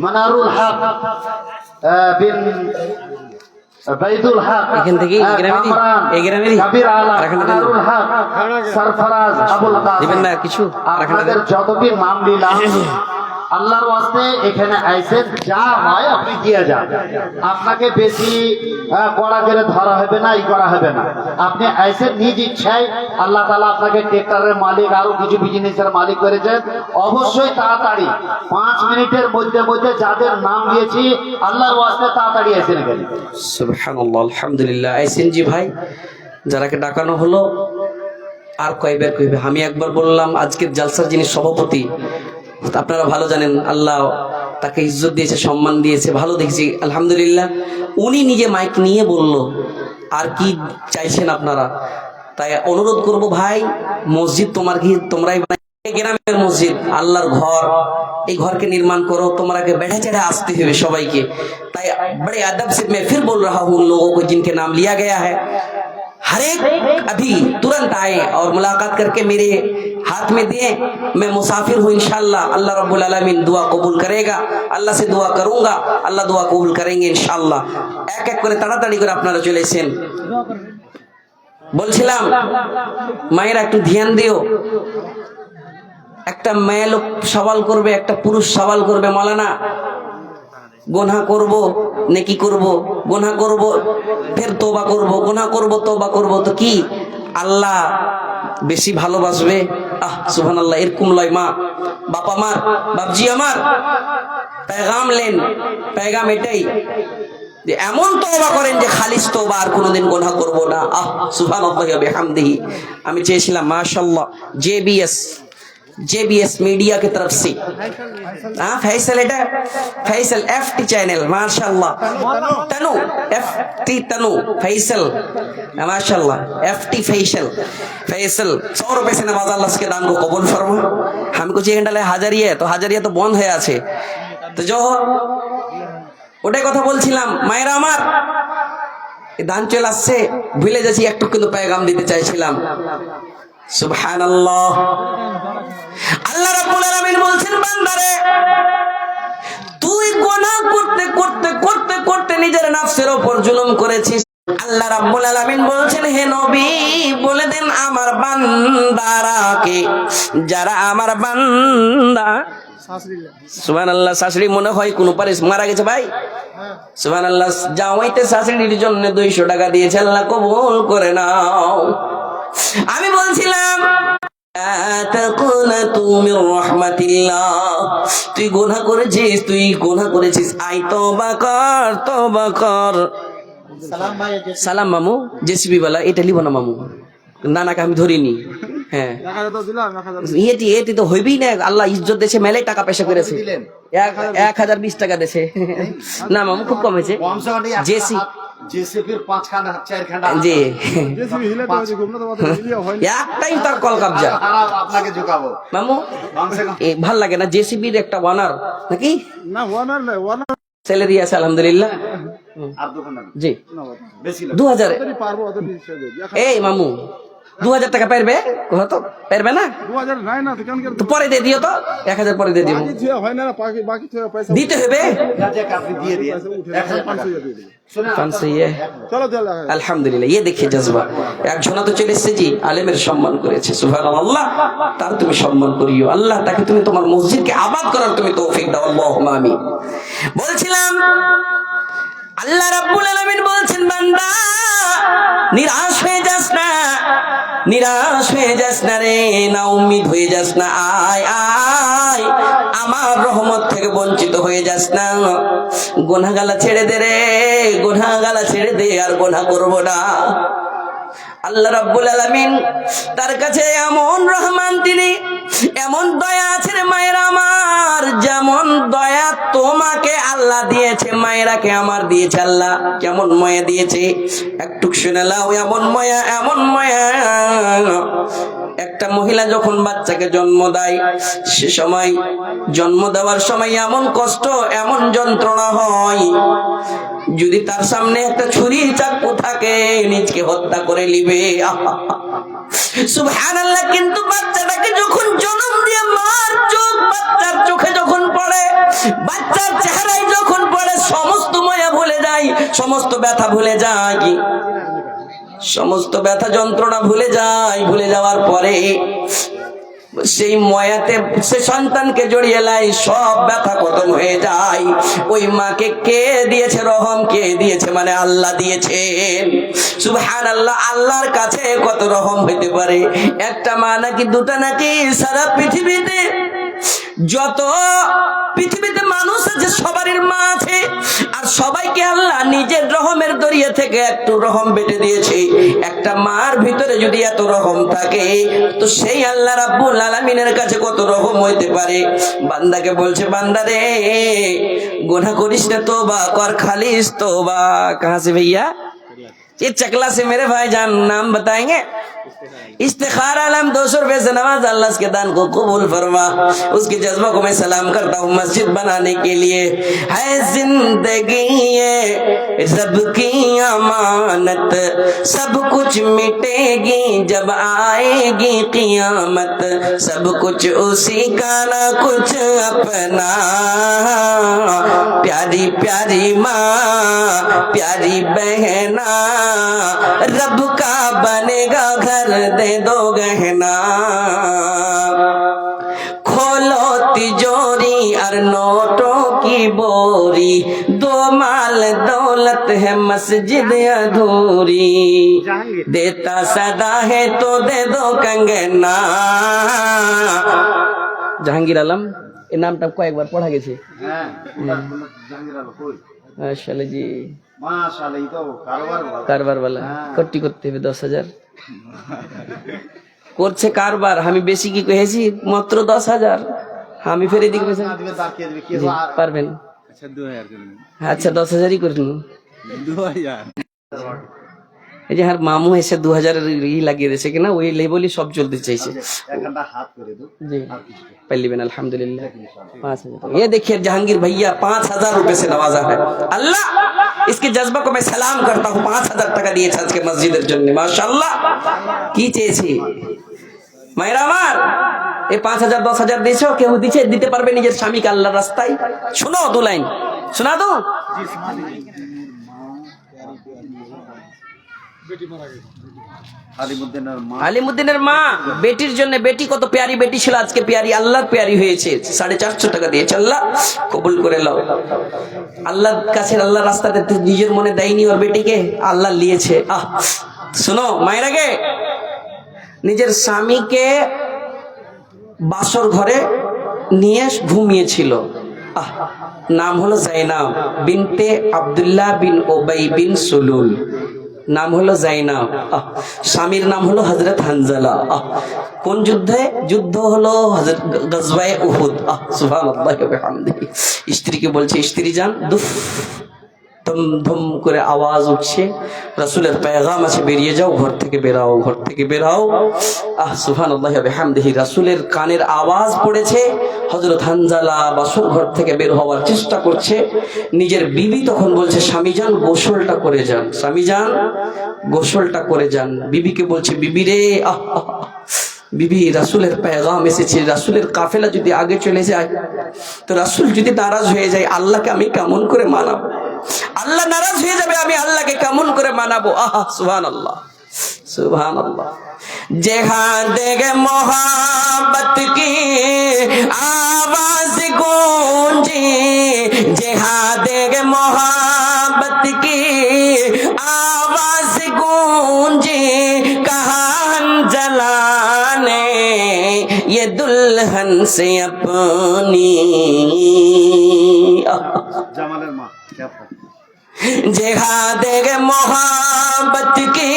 [SPEAKER 3] মানারুল হক বিন বাইদুল হক,
[SPEAKER 1] এখান থেকে এই গ্রামেরই
[SPEAKER 3] কবির আলম, মানারুল হক, সরফরাজ, আবুল কাসেম।
[SPEAKER 1] দিবেন না কিছু?
[SPEAKER 3] আপনাদের যতটি নাম নিলাম আল্লাহর ওয়াস্তে এখানে আইসেন, যা হয় আপনি দিয়ে যান। আপনাকে বেশি কড়া করে ধরা হবে না, ই করা হবে না। আপনি আইসেন নিজ ইচ্ছায়। আল্লাহ তাআলা আপনাকে ট্রেক্টরের মালিক, আরো কিছু বিজনেসের মালিক করেছেন। অবশ্যই তাড়াতাড়ি 5 মিনিটের মধ্যে মধ্যে যাদের নাম দিয়েছি আল্লাহর ওয়াস্তে তাড়াতাড়ি আইসেন এখানে।
[SPEAKER 1] সুবহানাল্লাহ, আলহামদুলিল্লাহ। আইসেন জি ভাই, যারাকে ডাকানো হলো আর কয়বার কইবে? আমি একবার বললাম, আজকের জালসার যিনি সভাপতি আপনারা ভালো জানেন, আল্লাহ তাকে ইজ্জত দিয়েছে, সম্মান দিয়েছে, ভালো দেখছি আলহামদুলিল্লাহ। উনি নিজে মাইক নিয়ে বলল, আর কি চাইছেন আপনারা? তাই অনুরোধ করব ভাই, মসজিদ তোমার কি তোমরাই গ্রামের মসজিদ, আল্লাহর ঘর, এই ঘরকে নির্মাণ করো। তোমাকে बैठे चढ़े আসতে হবে সবাইকে। তাই बड़े अदब से मैं फिर बोल रहा हूँ लोगों को जिनके नाम लिया गया है, हर एक अभी तुरंत आए और मुलाकात करके मेरे हाथ में दिए। मैं मुसाफिर हूँ इंशाल्लाह, अल्लाह रब्बुल आलमीन दुआ कबूल करेगा। अल्लाह से दुआ करूंगा, अल्लाह दुआ कबूल करेंगे इंशाल्लाह। एक एक করে তাড়াতাড়ি করে আপনারা চলে এসেন। বলছিলাম মায়েরা একটু ধ্যান দিও। একটা মেয়ে লোক সওয়াল করবে, একটা পুরুষ সওয়াল করবে, মাওলানা গুনাহ করব নেকি করব, গুনাহ করব ফের তওবা করব, গুনাহ করব তওবা করব, তো কি আল্লাহ বেশি ভালোবাসবে? সুবহানাল্লাহ, এরকম লয় মা বাপ আমার, বাপজি আমার, পেগাম লেন। পেগাম এটাই যে এমন তওবা করেন যে খালিস তওবা, আর কোনোদিন গুনাহ করব না। সুবহানাল্লাহি ওয়া বিহামদিহি। আমি চেয়েছিলাম মাশাআল্লাহ JBS मीडिया की तरफ से, हाँ फैसल है, फैसल FT चैनल माशाल्लाह, तनु FT तनु फैसल माशाल्लाह, FT फैसल 100 रुपए से नवाजा, अल्लाह के दान को कबूल फरमा। हमको चाहिए डाले हाजारिया, तो हाजारिया तो बंद হয়ে আছে। তো जो ওটাই কথা বলছিলাম, মায়েরা আমার দান চলে আসছে, ভুলে যাচ্ছি একটু কিন্তু পেগাম দিতে চাইছিলাম। সুবহানাল্লাহ। আল্লাহ রাব্বুল আলামিন বলছেন, বান্দারে তুই গুনাহ করতে করতে করতে করতে নিজের নফসের উপর জুলুম করেছিস। আল্লাহ রাব্বুল আলামিন বলছেন, হে নবী বলে দেন আমার বান্দারাকে, যারা আমার বান্দা। সুবহানাল্লাহ। শাশুড়ি মনে হয় কোন পারিস মারা গেছে ভাই। সুবহানাল্লাহ। জামাইতে শাশুড়ির জন্য 200 টাকা দিয়েছে, আল্লাহ কবুল করে নাও। আমি বলছিলাম তুই গুনাহ করেছিস, আই তওবা কর। সালাম মামু, জেসিবি वाला এটা লিব না মামু, নানাকে আমি ধরিনি। হ্যাঁ এটি তো হইবেই না, আল্লাহ ইজ্জত দেশে মেলে টাকা পয়সা করেছে। 1020 টাকা দেশে না মামু, খুব কম হয়েছে। জি একটাই তার কল কাবজা মামু, ভাল লাগে না। জেসিবির একটা ওয়ানার নাকি স্যালারি আছে আলহামদুলিল্লাহ। জি 2000। এই মামু 2000 টাকা পারবে তো পারবে না
[SPEAKER 4] 2000 নাই না তো কেন
[SPEAKER 1] তো পরে দিয়ে দিও তো 1000 পরে দিয়ে দিব
[SPEAKER 4] বাকি থুয়া হয় না বাকি বাকি থুয়া পয়সা
[SPEAKER 1] দিতে হবে
[SPEAKER 3] আপনি দিয়ে দিয়ে
[SPEAKER 4] উঠে 500 দিয়ে দেবো
[SPEAKER 3] শুনে
[SPEAKER 1] 500 ये
[SPEAKER 4] চলো চলো
[SPEAKER 1] আলহামদুলিল্লাহ ये देखिए जज्बा একজন তো চলে এসেছে জি আলেমের সম্মান করেছে সুবহানাল্লাহ তার তুমি সম্মান করিও আল্লাহ তাকে তুমি তোমার মসজিদকে আবাদ করার তুমি তৌফিক দাও আল্লাহুম্মা আমিন বলছিলাম আল্লাহ রাব্বুল আলামিন বলছেন বান্দা নিরাশ হয়ে যাস না রে না উম্মিদ হয়ে যাস না আয় আয় আমার রহমত থেকে বঞ্চিত হয়ে যাস না গুনাহগালা ছেড়ে দে রে গুনাহগালা ছেড়ে দে আর গুনাহ করব না আল্লাহ রাব্বুল আলামিন তার কাছে এমন রহমান তিনি এমন দয়া আছে রে মায়েরা আমার যেমন দয়া তোমাকে আল্লাহ দিয়েছে মায়েরাকে আমার দিয়েছে আল্লাহ কেমন মায়া দিয়েছে একটু শুনে নাও এমন মায়া একটা মহিলা যখন বাচ্চাকে জন্ম দেয় সে সময় জন্ম দেওয়ার সময় এমন কষ্ট এমন যন্ত্রণা হয় যদি তার সামনে একটা ছুরি চাকু থাকে নিজকে হত্যা করে নিবে সুবহানাল্লাহ কিন্তু বাচ্চাটাকে যখন জন্ম দিয়ে মার চোখ বাচ্চার চোখে যখন পড়ে বাচ্চার চেহারায় যখন পড়ে সমস্ত মায়া ভুলে যায় সমস্ত ব্যথা ভুলে যায় সমস্ত ব্যথা যন্ত্রণা ভুলে যাওয়ার পরে সেই ময়াতে সে সন্তানকে জড়িয়ে লাই সব ব্যথা খতম হয়ে যায় ওই মাকে কে দিয়েছে রহম কে দিয়েছে মানে আল্লাহ দিয়েছেন সুবহানাল্লাহ আল্লাহর কাছে কত রহম হইতে পারে একটা মা নাকি দুটা নাকি সারা পৃথিবীতে যত পৃথিবীতে মানুষ আছে সবারই মা আছে আর সবাইকে আল্লাহ নিজের রহমের দরিয়া থেকে একটু রহম বেটে দিয়েছে একটা মার ভিতরে যদি এত রহম থাকে তো সেই আল্লাহ রাব্বুল আলামিনের কাছে কত রহম হইতে পারে বান্দাকে বলছে বান্দা রে গুনাহ করিস না तौबा कर खालिस तौबा कहां से भैया ये चकला से मेरे भाईजान नाम बताएंगे इस्तिखारा आलम 200 रुपए से नवाज अल्लाह के दान को कबूल फरमा उसके जज्बा को मैं सलाम करता हूँ मस्जिद बनाने के लिए है जिंदगी ये रब की अमानत सब कुछ मिटेगी जब आएगी क़ियामत सब कुछ उसी का ना कुछ अपना प्यारी प्यारी माँ प्यारी बहना रब का बनेगा घर दे दो गहना खोलो तिजोरी और नोटों की बोरी दो माल दौलत है मस्जिद अधूरी देता सदा है तो दे दो कंगना জাহাঙ্গীর আলম এই নামটা কয়েকবার পড়া গেছে
[SPEAKER 3] হ্যাঁ জাহাঙ্গীর আলম কই
[SPEAKER 1] মাশাআল্লাহ জি
[SPEAKER 3] মাশাআল্লাহ এই তো
[SPEAKER 1] কারবার वाला কোটি করতে হবে 10,000 করছে কারবার আমি বেশি কি কইছি মাত্র 10,000 আমি ফেরে দিকে পয়সা
[SPEAKER 3] দিবে তার কে দিবে কি
[SPEAKER 1] জি, পারবেন
[SPEAKER 4] আচ্ছা 2000 করে
[SPEAKER 1] আচ্ছা 10,000ই করুন
[SPEAKER 4] 2000
[SPEAKER 1] এই যে আর মামু এসে 2000 ই লাগিয়ে দিয়েছে কিনা ওই লেভেলই সব চলতে চাইছে
[SPEAKER 3] এক ঘন্টা হাত করে দো
[SPEAKER 1] जी पहली बिन अल्हम्दुलिल्लाह 5,000 ये देखिए जहांगीर भैया 5,000 रुपए से नवाजा है अल्लाह इसके जज्बा को मैं सलाम करता हूँ 5,000 টাকা দিয়েছে আজকে মসজিদের জন্য মাশাআল্লাহ কি চেয়েছি মায়েরা আমার এই 5,000 10,000 দিয়েছো কেউ দিতে পারবে নিজের স্বামীকে আল্লাহর রাস্তায় শোনো দু লাইন শোনা দো আলিমুদ্দিনের মা বেটির জন্য বেটি কত প্যারি বেটি ছিল আজকে প্যারি আল্লাহর প্যারি হয়েছে 450 টাকা দিয়েছে আল্লাহ কবুল করে নাও আল্লাহর কাছে আল্লাহর রাস্তাতে নিজের মনে দেয়নি ওর বেটিকে আল্লাহ নিয়েছে শোনো মায়েরা গে নিজের স্বামীকে বাসর ঘরে নিয়ে ঘুমিয়েছিল নাম হলো জাইনাব বিনতে আব্দুল্লাহ বিন ওবাই বিন সুলুল নাম হলো জাইনাব স্বামীর নাম হলো হযরত হানজালা কোন যুদ্ধে যুদ্ধ হলো গজওয়ায়ে উহুদ সুবহানাল্লাহি ওয়া বিহামদিহি স্ত্রীকে বলছে স্ত্রী জান দুফ ধম ধম করে আওয়াজ উঠছে, রাসূলের পেগাম আছে, বেরিয়ে যাও, ঘর থেকে বেরাও, ঘর থেকে বেরাও। সুবহানাল্লাহি ওয়া বিহামদিহি। রাসূলের কানের আওয়াজ পড়েছে, হযরত হানজালা বাসর ঘর থেকে বের হওয়ার চেষ্টা করছে। নিজের বিবি তখন বলছে, স্বামী যান গোসলটা করে যান, স্বামী যান গোসলটা করে যান। বিবিকে বলছে, বিবি রে, বিবি রাসূলের পেগাম এসেছে, রাসূলের কাফেলা যদি আগে চলে যায় তো রাসূল যদি নারাজ হয়ে যায়, আল্লাহকে আমি কেমন করে মানাবো? আল্লাহ নারাজ হয়ে যাবে, আমি আল্লাহকে কেমন করে মানাবো? সুবহানাল্লাহ, সুবহানাল্লাহ। जहाँ देगे मोहब्बत की आवाज गूंजे, जहाँ देगे मोहब्बत की आवाज गूंजे, कहाँ जलाने ये दुल्हन से अपनी।
[SPEAKER 4] জামালের মা क्या था?
[SPEAKER 1] जहाँ देगे मोहब्बत की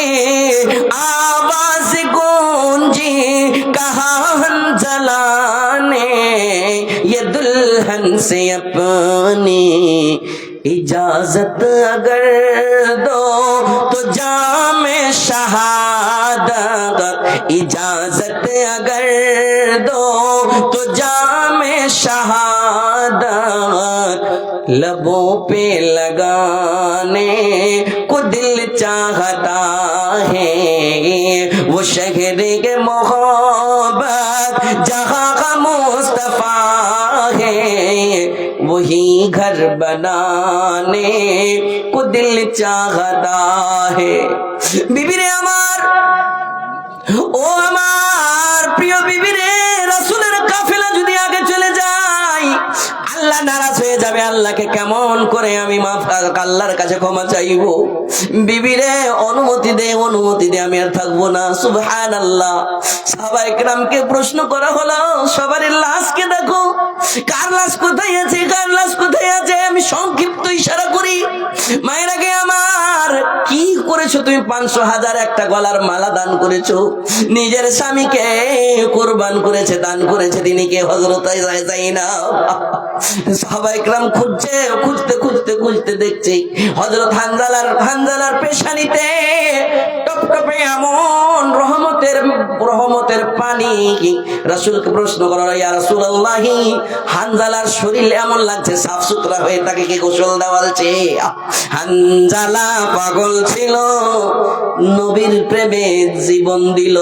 [SPEAKER 1] आवाज गूंजी, कहाँ जलाने ये दुल्हन से अपनी। इजाजत अगर दो तो जामे शहादत, इजाजत अगर दो तो जामे शहादत, लबों पे लगाने को दिल चाहता है, वो शहर के मोहब्बत जहाँ का मुस्तफा है, वही घर बनाने को दिल चाहता है। बीबी रे আমার, ও আমার প্রিয় বিবি রে, রাসূলের কাফেলা যদি আগে চলে যায় আল্লাহ নারাজ হয়ে যাবে। আল্লাহকে কেমন করে আমি মাফ, আল্লাহর কাছে ক্ষমা চাইবো? বিবি রে অনুমতি দে, অনুমতি দে, আমি আর থাকবো না। সুবহানাল্লাহ। সাহাবায়ে কেরামকে প্রশ্ন করা হলো, সবার লাশকে দেখো, কার লাশ কোথায় আছে, কার লাশ কোথায় আছে? আমি সংক্ষিপ্ত ইশারা করি, মায়ের আগে আমার কি করেছো তুমি? 500,000 একটা গলার মালা দান করেছো, নিজের স্বামীকে কুরবান করেছে, দান করেছে। তিনি কে? হযরত যায়নাব। সাহাবায়ে কেরাম খুঁজছে, খুঁজতে খুঁজতে খুঁজতে দেখছে হযরত হানজালার পেশানিতে টপটপে এমন রহমতের পানি। রাসূলকে প্রশ্ন করা, ইয়া রাসূলুল্লাহ, হানজালার শরীর এমন লাগছে সাফ সুতরা হয়ে, তাকে কি গোসল দেওয়ালছে? হানজালা পাগল ছিল, নবীর প্রেমে জীবন দিল।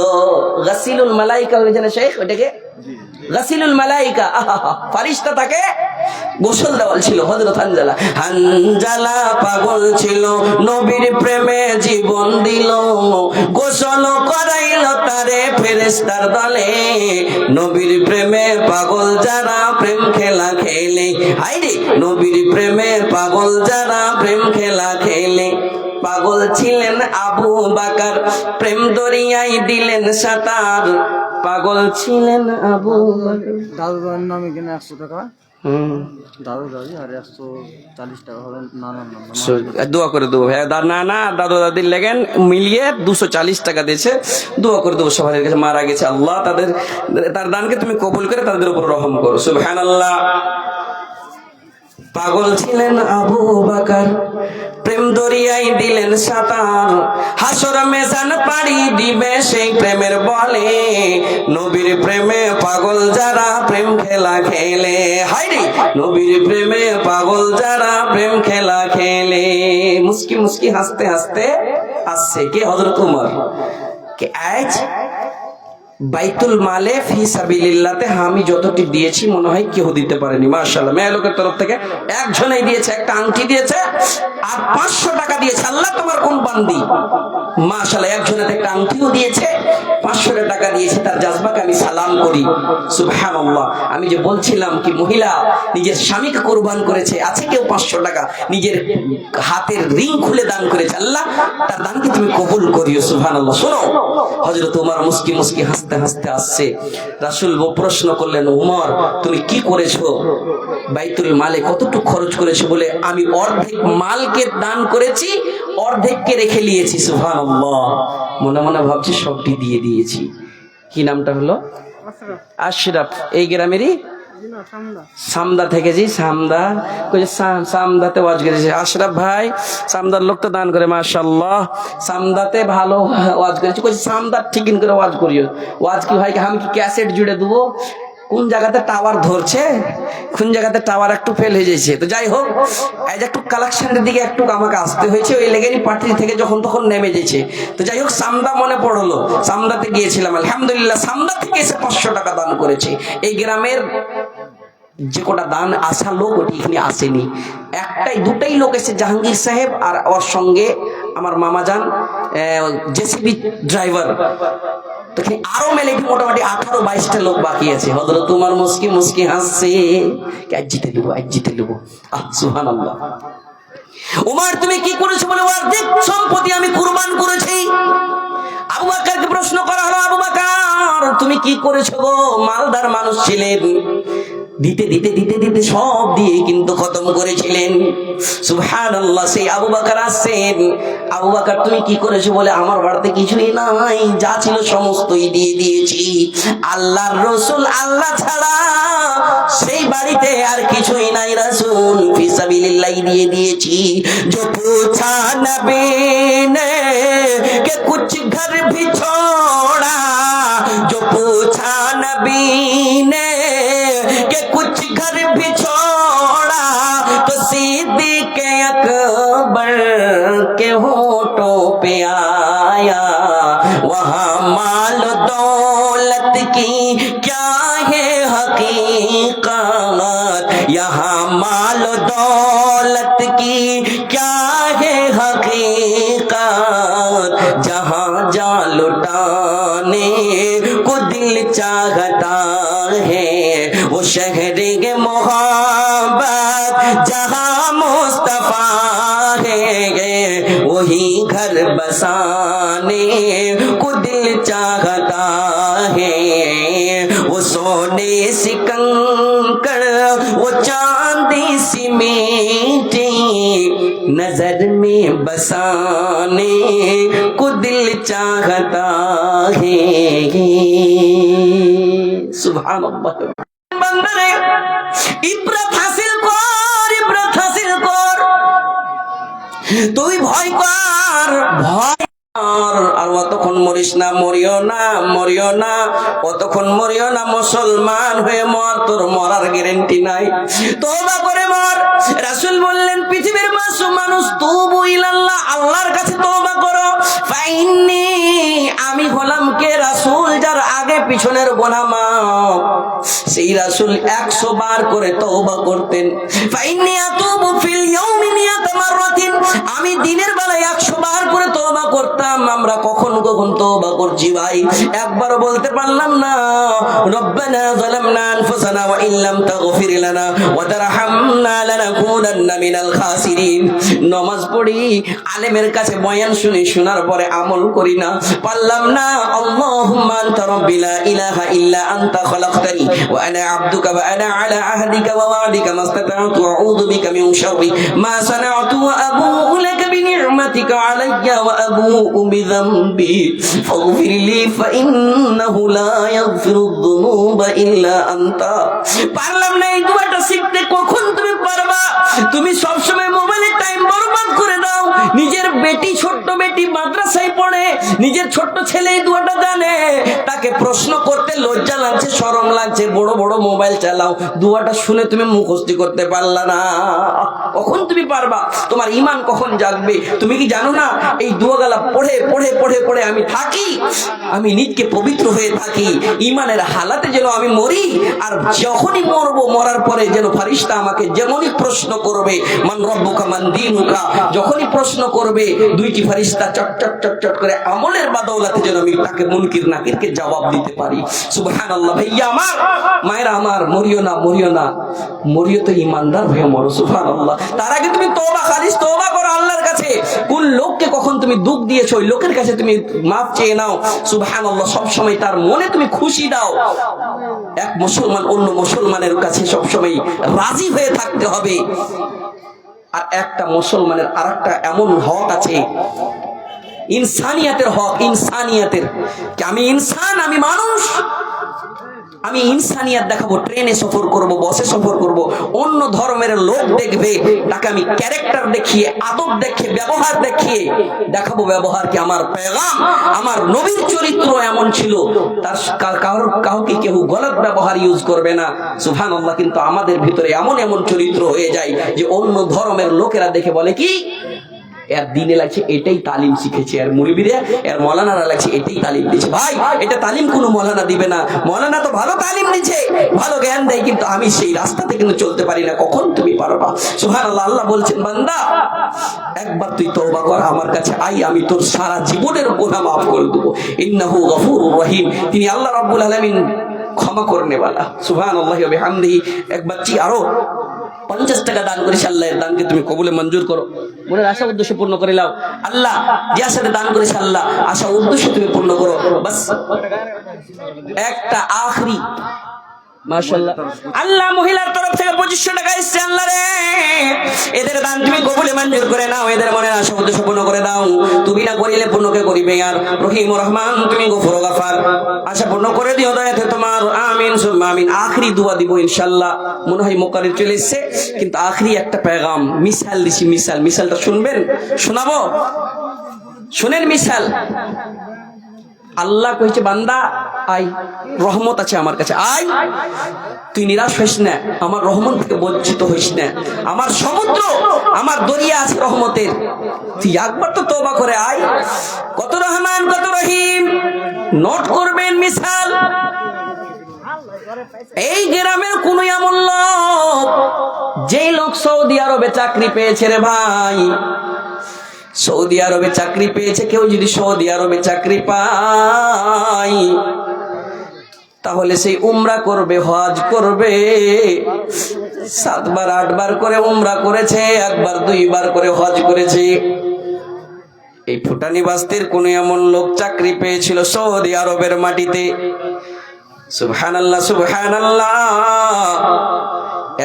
[SPEAKER 1] গাসিলুল মালাইকা হয়ে জানে শেখ, ওটাকে গাসিলুল মালাইকা, ফারিস্তা তাকে গোসল দেওয়াল ছিল হযরত হানজালা। হানজালা পাগল ছিল, নবীর প্রেমে জীবন দিল, গোসল করাইল তারে ফেরেশতার দলে। নবীর প্রেমে পাগল যারা প্রেম খেলা খেলে, হায়রে নবীর প্রেমে পাগল যারা প্রেম খেলা খেলে। পাগল ছিলেন আবু বকর, প্রেম দরিয়ায় দিলেন সাঁতার। পাগল ছিলেন আবু বকর।
[SPEAKER 2] দাদুর নামে কিনে 100 টাকা, দাদু দাদি আর 140 টাকা হলো নানার নাম।
[SPEAKER 1] দোয়া করে দেবো ভাই, নানা দাদু দাদির লেগেন মিলিয়ে 240 টাকা দিয়েছে। দোয়া করে দেবো সবার কাছে, মারা গেছে, আল্লাহ তার দানকে তুমি কবুল করে তাদের উপর রহম করো। সুবহানাল্লাহ। পাগল ছিলেন আবু বকর, প্রেম দরিয়ায় দিলেন সাঁতার। হাসর মেজান পাড়ি দিবে সেই প্রেমের বলে, নবীর প্রেমে পাগল যারা প্রেম খেলা খেলে। হায়রে নবীর প্রেমে পাগল যারা প্রেম খেলা খেলে। মুস্কি মুস্কি হাসতে হাসতে আসছে কে? হযরত উমর। কে আজ বাইতুল মালে ফি সাবিলিল্লাহতে আমি যতটি দিয়েছি মনে হয় কেউ দিতে পারেনি। মাশাআল্লাহ, মেয়ে লোকের তরফ থেকে একজনই দিয়েছে, একটা আংটি দিয়েছে আর 500 টাকা দিয়েছে। আল্লাহ তোমার কোন বান্দি। মাশাআল্লাহ, একজনের একটা আংটিও দিয়েছে, 500 টাকা দিয়েছে। তার জাজবাকে আমি সালাম করি। সুবহানাল্লাহ। আমি যে বলছিলাম কি মহিলা নিজের স্বামীকে কুরবান করেছে, আছে কেউ 500 টাকা নিজের হাতের রিং খুলে দান করেছে। আল্লাহ তার দানকে তুমি কবুল করিও। সুবহানাল্লাহ। শোনো, হযরত উমর মুস্কি মুস্কি হাসতে হাসতে আসছে। রাসূল প্রশ্ন করলেন, উমর তুমি কি করেছো? বাইতুল মালে কতটুকু খরচ করেছো? বলে আমি অর্ধেক মালকে দান করেছি, অর্ধেককে রেখে নিয়েছি। সুবহানাল্লাহ। মনে মনে ভাবছি সবটি দিয়ে দিয়েছি। কি নামটা হলো? আশরাফ। এই গ্রামেরই সামদা থেকে জি, সামদা কইছে সামদাতে ওয়াজ করেছে আশরাফ ভাই, সামদার লোক তো দান করে মাশাআল্লাহ, সামদাতে ভালো ওয়াজ করেছে। কইছে সামদা ঠিকিন করে ওয়াজ করিও। ওয়াজ কি ভাই, আমি কি ক্যাসেট জুড়ে দেবো? কোন জায়গাতে টাওয়ার ধরছে, কোন জায়গাতে টাওয়ার একটু ফেল হয়ে যাচ্ছে। তো যাই হোক, এই যে একটু কালেকশনের দিকে একটু আমাকে আসতে হয়েছে, ওই লেগেনি পার্টি থেকে যখন তখন নেমে যেছে। তো যাই হোক, সামদা মনে পড়লো, সামদাতে গিয়েছিলাম, আলহামদুলিল্লাহ সামদা থেকে এসে 500 টাকা দান করেছে। এই গ্রামের যে কটা দান আসা লোক ওটি এখানে আসেনি, একটাই দুটাই লোক এসে, জাহাঙ্গীর সাহেব আর ওর সঙ্গে আমার মামা যান জেসিবি ড্রাইভার। আরো মেলে মোটামুটি 18-22টা লোক বাকি আছে। হযরত তোমার মুস্কি মুস্কি হাসছে, আজ জিতে নেবো, আজ জিতে নেবো। সুবহানাল্লাহ। উমর তুমি কি করেছো বলে অর্ধেক সম্পত্তি আমি কুরবান করেছি। আবু বকরকে প্রশ্ন করা হলো, আবু বকর তুমি কি করেছো গো? মালদার মানুষ ছিলেন, দিতে দিতে দিতে দিতে সব দিয়ে কিন্তু খতম করেছিলেন। সুবহানাল্লাহ। সেই আবু বকর আসছেন, আবু বকর তুমি কি করেছো বলে আমার বাড়িতে কিছুই নাই, যা ছিল সমস্তই দিয়ে দিয়েছি। আল্লাহর রাসূল আল্লাহ ছাড়া সেই বাড়িতে আর কিছুই নাই, রাসূল ফি সাবিলিল্লাহ দিয়ে দিয়েছি। जो पूछा नबी ने कि कुछ घर भी छोड़ा, जो पूछा नबी ने कि कुछ घर भी छोड़ा, तो सिद्दीक़ अकबर के होठों पे आया। वहाँ माल दौलत की क्या है हकीकत, यहाँ माल दौलत की क्या है हकीकत, जहाँ जा लुटाने को दिल चाहता है, वो शहर के मोहब्बत जहाँ मुस्तफा है, वही घर बसाने को दिल चाहता है। वो सोने सी कंकड़, वो चांदी सी मीठी, नजर में बसाने को दिल चाहता है। सुभानअल्लाह। बंदरे इब्रत हासिल कर, इब्रत हासिल कर, তুই ভয় কর, ভয় আর অতক্ষণ মরিস না, মরিও না, মরিও না, অতক্ষণ মরিও না, মুসলমান হয়ে মর, তোর মরার গ্যারান্টি নাই, তওবা করে মর। রাসূল বললেন পৃথিবীর মাসুম মানুষ তুবু ইলাল্লাহ, আল্লাহর কাছে তওবা করো। ফাইন্নি আমি হলাম কে? রাসূল যার আগে পিছনের গুনাহ মাফ। সেই রাসূল 100 বার করে তওবা করতেন। ফাইন্নি আতুবু ফিল ইয়াউমি মিয়াতা মাররাতিন, আমি দিনের বেলায় 100 বার করে তওবা করতাম। আমরা কখন কখন তওবা করছি ভাই, একবারও বলতে পারলাম না রব্বানা যালামনা আনফুসানা ওয়া ইল্লাম তাগফির লানা ওয়া তারহামনা লানাকুনান্না মিনাল খাসিরিন। নামাজ পড়ি, আলেমের কাছে বয়ান শুনি, শোনার পরে আমল করি না, পারলাম না। আল্লাহুম্মা আনতা রাব্বি লা ইলাহা ইল্লা আনতা খালাকতানি ওয়া আনা আবদুকা ওয়া আনা আলা আহদিকা ওয়া ওয়া'দিকা মাসতাতা'তু আউযু বিকা মিন শাররি মা সানা'তু ওয়া আবু'ু লাকা বিনি'মাতিকা আলাইয়া ওয়া আবু'ু বিযামবি ফাগফির লি ফাইন্নাহু লা ইয়াগফিরুয যুনুবা ইল্লা আনতা। পারলাম না এই দোয়াটা শিখতে, কখন তুমি পারবা? তুমি সব সময় মোবাইলে টাইম বরবাদ করে দাও। নিজের বেটি, ছোট্ট বেটি মাদ্রাসায় পড়ে, নিজের ছোট্ট ছেলে এই দোয়াটা জানে, তাকে প্রশ্ন করতে লজ্জা লাগছে, শরম লাগছে, বড় বড় মোবাইল চালাও, দোয়াটা শুনে তুমি মুখস্থ করতে পারলা না, কখন তুমি পারবা? তোমার ঈমান কখন জাগবে? তুমি কি জানো না এই দোয়াগুলা পড়ে পড়ে পড়ে পড়ে আমি থাকি, আমি নিজকে পবিত্র হয়ে থাকি, ঈমানের হালাতে যেন আমি মরি, আর যখনই মরবো, মরার পরে যেন ফেরেশতা আমাকে যেমনই প্রশ্ন করবে, মান রব্বুকা মান দীনুকা, যখনই প্রশ্ন করবে, দুইটি ফেরেশতা চট চট চট চট করে আমলের বদৌলতে যেন আমি তাকে মুনকির নাকিরকে জবাব দিতে পারি। সুবহানাল্লাহ। ভাইয়া আমার, মায়েরা আমার, মরিও না, মরিও না, মরিও তো ইমানদার হয়ে মরো। সুবহানাল্লাহ। তার আগে তুমি তওবা, খালিস তওবা করো আল্লাহর কাছে। কোন লোককে কখন তুমি দুঃখ দিয়েছো, ওই লোকের কাছে তুমি মাফ চেয়ে নাও। সুবহানাল্লাহ। সব সময় তার মনে তুমি খুশি দাও। এক মুসলমান অন্য মুসলমানের কাছে সব সময় রাজি হয়ে থাকতে হবে। আর একটা মুসলমানের আরেকটা এমন হক আছে, ইনসানিয়াতের হক, ইনসানিয়াতের, কি আমি ইনসান, আমি মানুষ, আমি ইনসানিয়াত দেখাবো, ট্রেনে সফর করব, বসে সফর করব, অন্য ধর্মের লোক দেখবে, তাকে আমি ক্যারেক্টার দেখিয়ে, আদব দেখিয়ে, ব্যবহার দেখিয়ে দেখাবো ব্যবহার কি আমার পেগাম, আমার নবীর চরিত্র এমন ছিল, তার কাউকে কেউ গলত ব্যবহার ইউজ করবে না। সুবহানাল্লাহ। কিন্তু আমাদের ভিতরে এমন এমন চরিত্র হয়ে যায় যে অন্য ধর্মের লোকেরা দেখে বলে কি, এর দিনে লাগছে এটাই তালিম শিখেছে, আর মুরিবিরা এর মৌলানারা লাগছে এটাই তালিম দিচ্ছে। ভাই, এটা তালিম কোনো মৌলানা দিবে না। মৌলানা তো ভালো তালিম দিচ্ছে, ভালো জ্ঞান দেয়, কিন্তু আমি সেই রাস্তাতে কিন্তু চলতে পারি না। কখন তুমি পারবা? সুবহানাল্লাহ। আল্লাহ বলছেন, বান্দা একবার তুই তওবা কর, আমার কাছে আই, আমি তোর সারা জীবনের গুনাহ মাফ করে দেবো। ইন্নাহু গফুরুর রহিম। তিনি আল্লাহ রাব্বুল আলামিন ক্ষমা করনে वाला। সুবহানাল্লাহি ওয়া বিহামদিহি। এক বাচ্চি আরো 50 টাকা দান করেছে, আল্লাহর দানকে তুমি কবুলে মঞ্জুর করো, মনের আশা উদ্দেশ্য পূর্ণ করে নাও। আল্লাহ যে আশাতে দান করেছে, আল্লাহ আশা উদ্দেশ্য তুমি পূর্ণ করো। বাস একটা আখরি, মাশাআল্লাহ। আল্লাহ মহিলার তরফ থেকে 2500 টাকা এসেছে। আল্লাহ রে, এদের দান তুমি কবুলে মঞ্জুর করে নাও, এদের মনের আশা উদ্দেশ্য পূর্ণ করে দাও। তুমি না করিলে পূর্ণকে করিবে। আর রহিম রহমান, তুমি গফুর গাফার, আশা পূর্ণ করে দিও দয়াতে তোমার। আমিন সুম্মা আমিন। আখরি দোয়া দিব ইনশাআল্লাহ। মনে হয় মোকারির চলে এসেছে, কিন্তু আখরি একটা পেগাম মিসাল দিছি। মিসালটা শুনবেন? শোনাবো? শুনেন মিসাল। আল্লাহ কইছে, বান্দা আই, রহমত আছে আমার কাছে, আই, তুই নিরাশ হইস না, আমার রহমত থেকে বঞ্চিত হইস না। আমার সমুদ্র, আমার দরিয়া আছে রহমতের, তুই একবার তো তওবা করে আয়। কত রহমান, কত রহিম। নোট করবেন মিসাল। এই গ্রামের কোন এমন লোক, যেই লোক সৌদি আরবে চাকরি পেয়েছে রে ভাই, সৌদি আরবে চাকরি পেয়েছে, কেউ যদি সৌদি আরবে চাকরি পায়, তাহলে সেই উমরা করবে, হজ করবে। 7 বার 8 বার করে উমরা করেছে, 1 বার 2 বার করে হজ করেছে। এই ফুটানি বাস্তির কোন এমন লোক চাকরি পেয়েছিল সৌদি আরবের মাটিতে। সুবহানাল্লাহ, সুবহানাল্লাহ।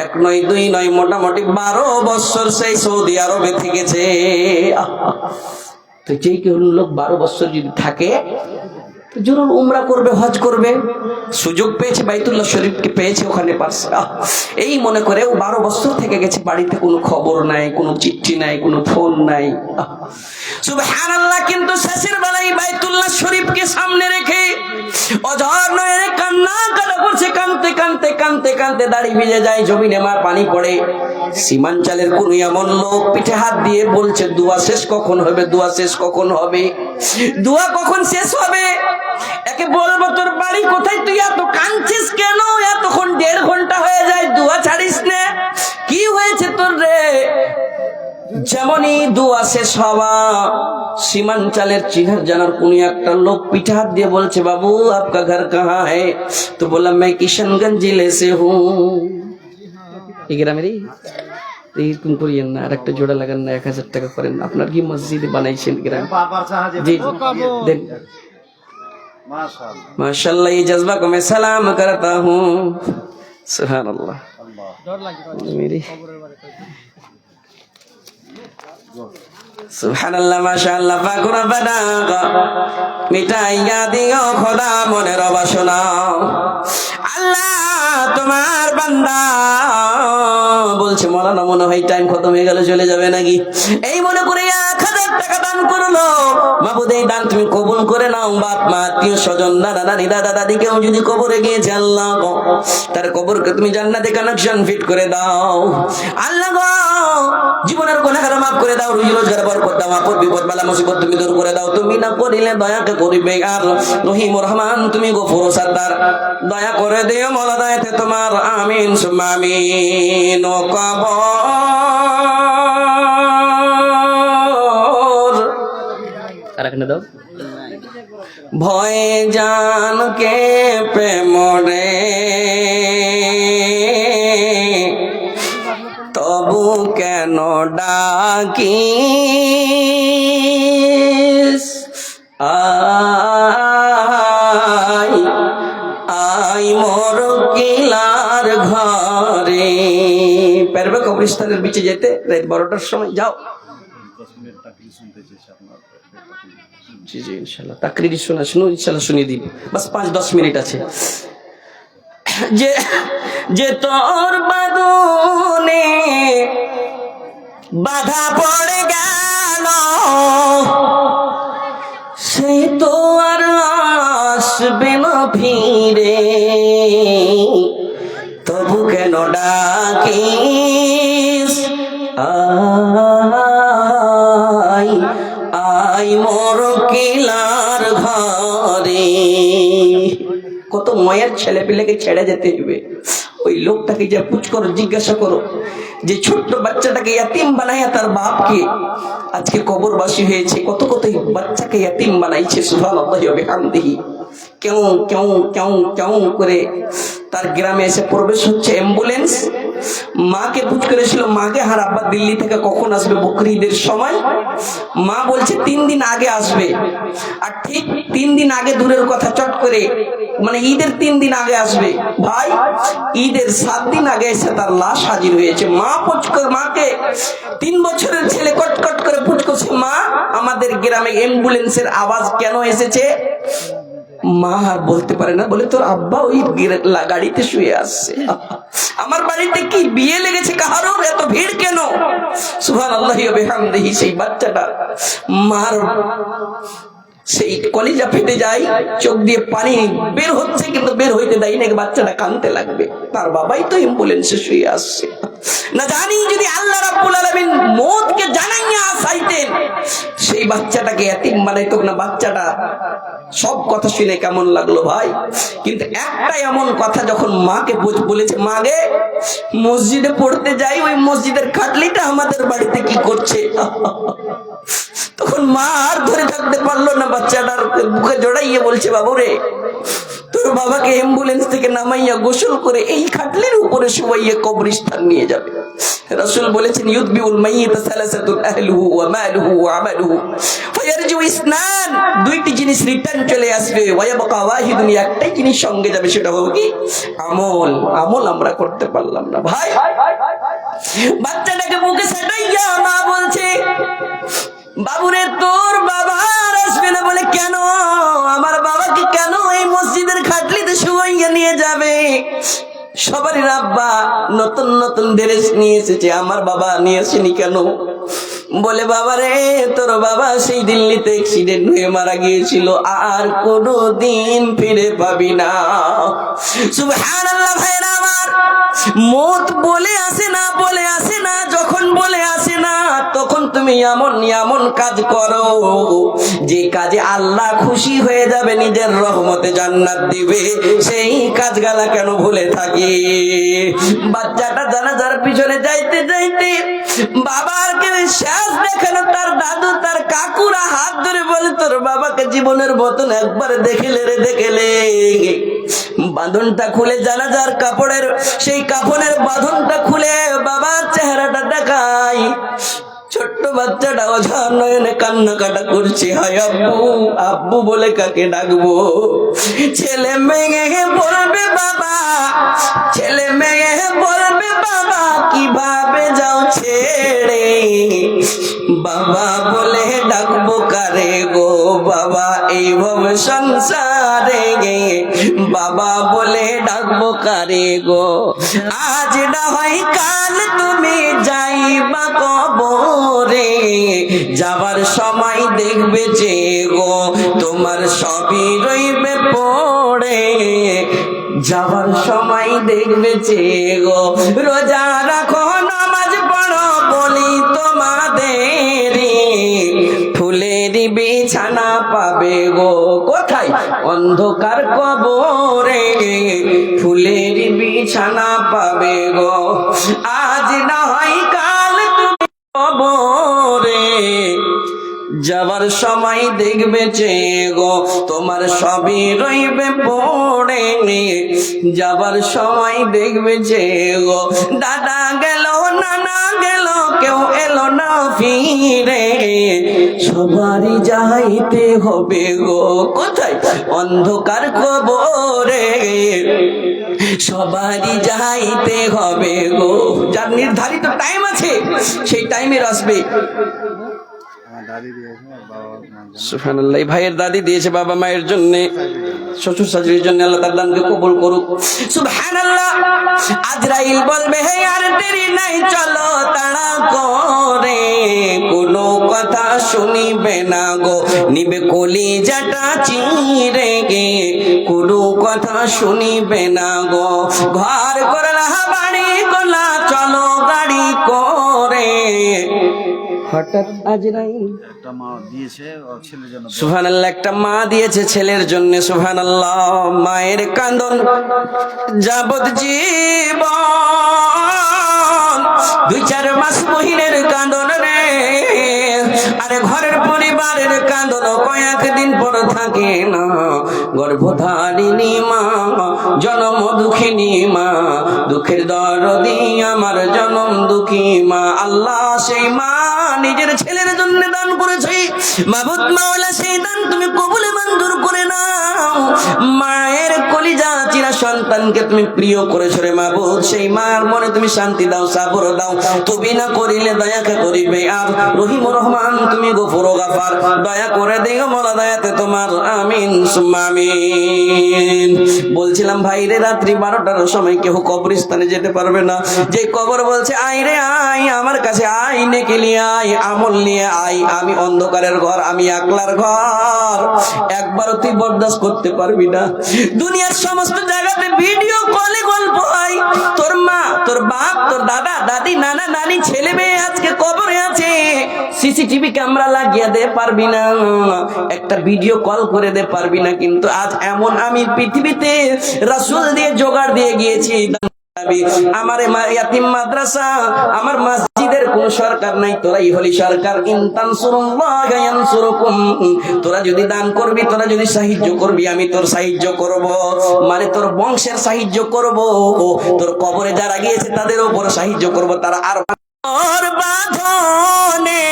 [SPEAKER 1] 1 নয় 2 নয়, মোটামুটি 12 বছর সেই সৌদি আরবে থেকেছে। তো যেই কেউ লোক 12 বছর যদি থাকে, জরুর উমরা করবে, হজ করবে, সুযোগ পেয়েছে, বাইতুল্লাহ শরীফকে পেয়েছে, ওখানে পারছে। এই মনে করে ও 12 বছর থেকে গেছে, বাড়িতে কোনো খবর নাই, কোনো চিঠি নাই, কোনো ফোন নাই। সুবহানাল্লাহ। কিন্তু শেষের বেলায় বাইতুল্লাহ শরীফকে সামনে রেখে অঝর নয় কান্না করছে, কানতে কানতে কানতে কানতে দাড়ি ভিজে যায়, জমিনে মা পানি পড়ে। সীমাঞ্চলের কোন এমন লোক পিঠে হাত দিয়ে বলছে, দোয়া শেষ কখন হবে, দোয়া শেষ কখন হবে, দোয়া কখন শেষ হবে। একে বলবো, তোর বাড়ি কোথায়, তুই এত কাঁদছিস কেন, এতক্ষণ 1.5 ঘন্টা হয়ে যায়, দোয়া ছাড়িস না, কি হয়েছে তোর রে? যেমনই দোয়া শেষ হওয়া, সীমাঞ্চলের চিহার জানার কোন একটা লোক পিঠে হাত দিয়ে বলছে, বাবু আপকা ঘর কাহা है? তো বললাম, मैं किशनगंज जिले से हूँ। এই গ্রামেরই। এরকম করিয়েন না, আর একটা জোড়া লাগান না, 1000 টাকা করেন। আপনার কি মসজিদে বানাইছেন গ্রামে? জি দেন। माशाअल्लाह, ये जज्बा को मैं सलाम करता हूँ। सुभान अल्लाह। मेरी सुभान अल्लाह, माशाअल्लाह। फाकुर बना मिटाइया दियो खुदा मनेर बासना। আল্লাহ তোমার বান্দা বলছে, মৌলানা মনে হয় টাইম খতম হয়ে গেল, চলে যাবে নাকি? এই মনে করে 1000 টাকা দান করলো। মাহবুদ, এই দান তুমি কবুল করে নাও। বাপ মা, আত্মীয় স্বজন, দাদা দাদি, দাদা দাদি কেউ যদি কবরে গিয়েছে, আল্লাহ তার কবরকে তুমি জান্নাতে কানেকশন ফিট করে দাও। আল্লাহ গো, জীবনের গুনাহগার মাফ করে দাও, রুজি রোজগার বরকত দাও, আপদ বিপদ বালা মুসিবত তুমি দূর করে দাও। তুমি না করিলে দয়াকে করিবে। আর রহিম রহমান, তুমি গফুর সাত্তার, দয়া করে দিও মওলা, দয়াতে তোমার। আমিন সুম্মা আমিন। ও কবর আর এখানে দাও। ভয়ে জানকে প্রেমরে তবু কেন ডাকিস? আই মোর কিলার ঘরে। পারবে কবরস্থানের বিচে যেতে? রাত 12টার সময় যাও। জি জি ইনশাআল্লাহ। তাকরীর শোনা শুনো, ইনশাআল্লাহ শুনিয়ে দিন। বাস 5-10 মিনিট আছে। যে যে তোর বাঁধনে বাধা পড়ে গেল, সে তো আর আসবে না ফিরে, তবু কেন ডাকিস আই আই মোর কিলার ঘরে। কত মায়ের ছেলে পেলেকে ছেড়ে যেতে হবে, ওই লোকটাকে যা পুছ করো, জিজ্ঞাসা করো যে ছোট্ট বাচ্চাটাকে ইয়াতিম বানাইয়া তার বাপকে আজকে কবরবাসী হয়েছে, কত কত বাচ্চাকে ইয়াতিম বানাইছে। সুবহানাল্লাহি ওয়া বিহামদিহি। কেউ কেউ কেউ কেউ করে তার গ্রামে এসে প্রবেশ হচ্ছে অ্যাম্বুলেন্স। মাকে পুছ করেছিল, মাকে হার আব্বা দিল্লি থেকে কখন আসবে বকরি ঈদের সময়। মা বলছে 3 দিন আগে আসবে, আর ঠিক 3 দিন আগে দূরের কথা, চট করে মানে ঈদের 3 দিন আগে আসবে। ভাই ঈদের 7 দিন আগে এসে তার লাশ হাজির হয়েছে। মা মাকে 3 বছরের ছেলে কটকট করে পুচকছে, মা আমাদের গ্রামে অ্যাম্বুলেন্সের আওয়াজ কেন এসেছে? মা আর বলতে পারে না, বলে তোর আব্বা ওই গাড়িতে শুয়ে আসছে। আমার বাড়িতে কি বিয়ে লেগেছে কাহারোর, এত ভিড় কেন? সুবহানাল্লাহি ওয়া বিহামদিহি। সেই বাচ্চাটা মার সেই কলিজা ফেটে যায়, চোখ দিয়ে পানি বের হচ্ছে কিন্তু বের হইতে দেয় না, বাচ্চাটা কাঁদতে লাগবে। তার বাবাই তো অ্যাম্বুলেন্সে শুয়ে আসছে। না জানি যদি আল্লাহ রাব্বুল আলামিন মওতকে জানাইয়া আসাইতেন, সেই বাচ্চাটাকে এতিম বানাইতো না। বাচ্চাটা সব কথা শুনে কেমন লাগলো ভাই, কিন্তু একটা এমন কথা যখন মাকে বলেছে, মা গে মসজিদে পড়তে যাই, ওই মসজিদের খাটলিটা আমাদের বাড়িতে কি করছে? তখন মা আর ধরে থাকতে পারলো না, বাচ্চাটার বুকে জড়াইয়ে বলছে, বাবু রে তোর বাবাকে অ্যাম্বুলেন্স থেকে নামাইয়া গোসল করে এই খাটলির উপরে শুয়াইয়া কবরস্থান নিয়ে যাবে। রাসূল বলেছেন, ইউদবিউল মাইয়িত সালাসাতুল আহলুহু ওয়া মালুহু ওয়া আমালুহু ফায়ারজু ইসনান, 2টি জিনিস রিটার্ন চলে আসবে, ওয়া ইয়াবকা ওয়াহিদুন, একটাই জিনিস সঙ্গে যাবে, সেটা হলো কি? আমল। আমল আমরা করতে পারলাম না ভাই। বাচ্চাটাকে বুকে সাটাইয়া মা বলছে, বাবুরে তোর বাবা আর আসবে না। বলে কেন? আমার বাবাকে কেন এই মসজিদের খাটলিতে শুয়াইয়া নিয়ে যাবে? সবারই আব্বা নতুন নতুন ড্রেস নিয়ে এসেছে, আমার বাবা নিয়ে আসেনি কেন? বলে বাবারে তোর বাবা সেই দিল্লিতে অ্যাক্সিডেন্ট হয়ে মারা গিয়েছিল, আর কোনো দিন ফিরে পাবি না। সুবহানাল্লাহ ভাইরা আমার, মত বলে আসে না, বলে আসে না। যখন বলে আসে না তখন তুমি এমন এমন কাজ করো যে কাজে আল্লাহ খুশি হয়ে যাবে, নিজের রহমতে জান্নাত দিবে, সেই কাজগুলা কেন ভুলে থাকি? বাচ্চাটা জানাজার পিছনে যাইতে যাইতে বাবার কেউ শেষ দেখানো, তার দাদু তার কাকুরা হাত ধরে বলে, তোর বাবাকে জীবনের মতন একবার দেখেলে রে, দেখেলে। বাঁধনটা খুলে, জানাজার কাপড়ের সেই কাফনের বাঁধনটা খুলে বাবার চেহারাটা দেখাই। ছোট্ট বাচ্চাটা অঝার নয়নে কান্নাকাটা করছে, হায় আব্বু আব্বু বলে কাকে ডাকবো? ছেলে মেয়ে বলবে বাবা, ছেলে মেয়ে বলবে বাবা, কিভাবে যাও ছেড়ে? বাবা বলে ডাকবো কারে গো? বাবা এইভাবে সংসারে গে, বাবা বলে ডাকবো কারে গো? আজ না হয় কাল তুমি যাইবা কবরে, যাবার সময় দেখবে যে গো তোমার সবই রইবে পড়ে, যাবার সময় দেখবে যে গো। রোজা রাখো, নামাজ পড়ো, বলি তোমাদের, ফুলের বিছানা পাবে গো কোথায়? অন্ধকার কবরে, ফুলের বিছানা পাবে গো। আজ না হয় কাল তুমি কবরে, যাবার সময় দেখবে যে গো তোমার সবই রইবে পড়ে, যাবার সময় দেখবে যে গো। দাদা গেল, নানা গেল, কেউ এলো না ফিরে, সবারই যাইতে হবে গো কোথায়? অন্ধকার কবরে, সবারই যাইতে হবে গো। যার নির্ধারিত টাইম আছে সেই টাইমে আসবে।
[SPEAKER 4] আমার দাদি দিয়েছে বাবা মার জন্য।
[SPEAKER 1] সুবহানাল্লাহ। এই ভাইয়ের দাদি দিয়েছে বাবা মায়ের জন্য, শ্বশুর শাশুড়ির জন্য। আল্লাহ তার দানকে কবুল করুক। সুবহানাল্লাহ। আজরাইল বলবে হে আর দেরি নাই, চলো তাড়া করে, কোনো কথা শুনিবে না গো, নিবে কলিজাটা চিরে গে, কোনো কথা শুনিবে না গো। ঘর করলা বাড়ি করলা, চলো গাড়ি করে, হঠাৎ আজরাইল।
[SPEAKER 4] একটা মা দিয়েছে ওর ছেলের জন্য।
[SPEAKER 1] সুবহানাল্লাহ। একটা মা দিয়েছে ছেলের জন্য। সুবহানাল্লাহ। মায়ের কান্দন যাবত জীবন, 2-4 মাস মহিনের কান্দন রে, আরে ঘরের পরিবারের কান্দন কয়েকদিন পর থাকে না। গর্ভধারিণী মা, জনম দুঃখিনী মা, দুঃখের দরদি আমার জনম দুঃখী মা। আল্লাহ সেই মা নিজের ছেলের জন্য দান করেছে। মাবুদ মাওলা সেই দান তুমি কবুলে মঞ্জুর করে নাও। মায়ের কলিজা চিরা সন্তানকে তুমি প্রিয় করেছো রে মাবুদ, সেই মার মনে তুমি শান্তি দাও, সাবর দাও। তুমি না করিলে দয়াকে করিবে আর, রহিম রহমান তুমি গফুর গাফার, দয়া করে দিও মোলা দয়াতে তোমার। আমিন সুম্মা আমিন। বলছিলাম ভাইরে, রাত্রি 12টার সময় কেউ কবরস্থানে যেতে পারবে না। যে কবর বলছে আই রে আই, আমার কাছে আই, নেকি নিয়ে আই, আমল নিয়ে আই। আমি অন্ধকারের ঘর, আমি একলার ঘর, একবারও তুই বরদাস্ত করতে পারবি না। দুনিয়ার সমস্ত জায়গাতে ভিডিও কলে গল্প হয়, তোর মা, তোর বাপ, তোর দাদা দাদি, নানা নানি, ছেলে মেয়ে আজকে কবরে আছে, সিসিটিভি ক্যামেরা লাগিয়ে দে পারবি না, একটা ভিডিও কল করে দে পারবি না। কিন্তু আজ এমন আমি পৃথিবীতে রাসূল দিয়ে জোগাড় দিয়ে গিয়েছি। আমার ইয়াতিম মাদ্রাসা, আমার মসজিদের কোন সরকার নাই, তোরাই হলি সরকার। ইনতানসুরুল্লাহ ইয়ানসুরুকুম, তোরা যদি দান করবি, তোরা যদি সাহায্য করবি, আমি তোর সাহায্য করব, মানে তোর বংশের সাহায্য করব, তোর কবরে যারা গিয়েছে তাদের উপর সাহায্য করব। তারা আর ওর বাঁধনে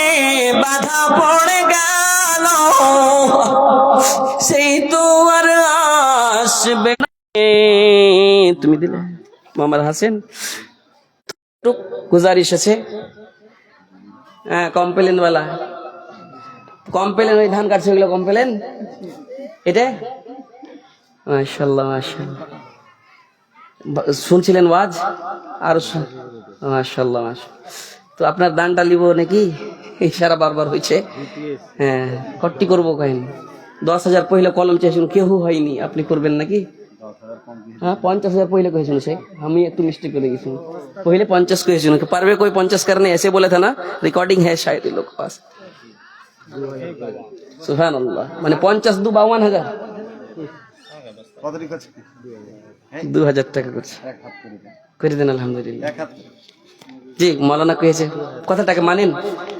[SPEAKER 1] বাধা পড়ে গেল, সেই তো আর আসবে না। তুমি দিলে মোহাম্মদ হাসান গুজারিশ আছে, হ্যাঁ, কমপ্লেন वाला, কমপ্লেন, ওই ধান কাটছে ওগুলো কমপ্লেন, এটা মাশাআল্লাহ মাশাআল্লাহ। শুনছিলেন ওয়াজ আর মাশাআল্লাহ মাশাআল্লাহ। তো আপনার দানটা লিব নাকি? ইশারা বারবার হয়েছে। হ্যাঁ, কট্টি করবো কেন? 10,000 পহিলা কলম চেয়েছিল, কেউ হয়নি, আপনি করবেন নাকি? हाँ 50,000 पहले कहे से हम ही तो मिस्टेक कर गई, पहले 50 कहे पारवे कोई 50 करने ऐसे बोला था ना, रिकॉर्डिंग है शायद इन लोग के पास। सुभान अल्लाह। माने 50 दो 52,000, 2,000 টাকা করছে, করে দেন আলহামদুলিল্লাহ। জি মৌলানা কয়েছে কত টাকা মানেন?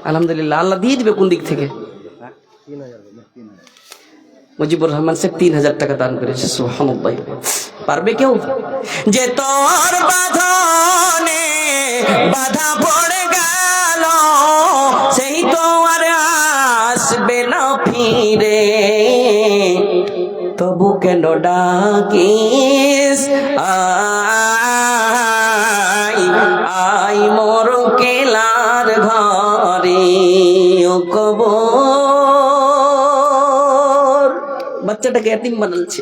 [SPEAKER 1] আলহামদুলিল্লাহ, আল্লাহ দিয়ে দিবে কোন দিক থেকে। মুজিবুর রহমান শেখ 3,000 টাকা দান করেছে। সুবহানাল্লাহ। পারবে কেউ? যে তোর বাঁধনে বাধা পড়ে গেল, সেই তো আর আসবে না ফিরে, তবু কেন ডাকিস আই আই মোর কেলার ঘরে, ও কবর। বাচ্চাটাকে এতিম বানাচ্ছে।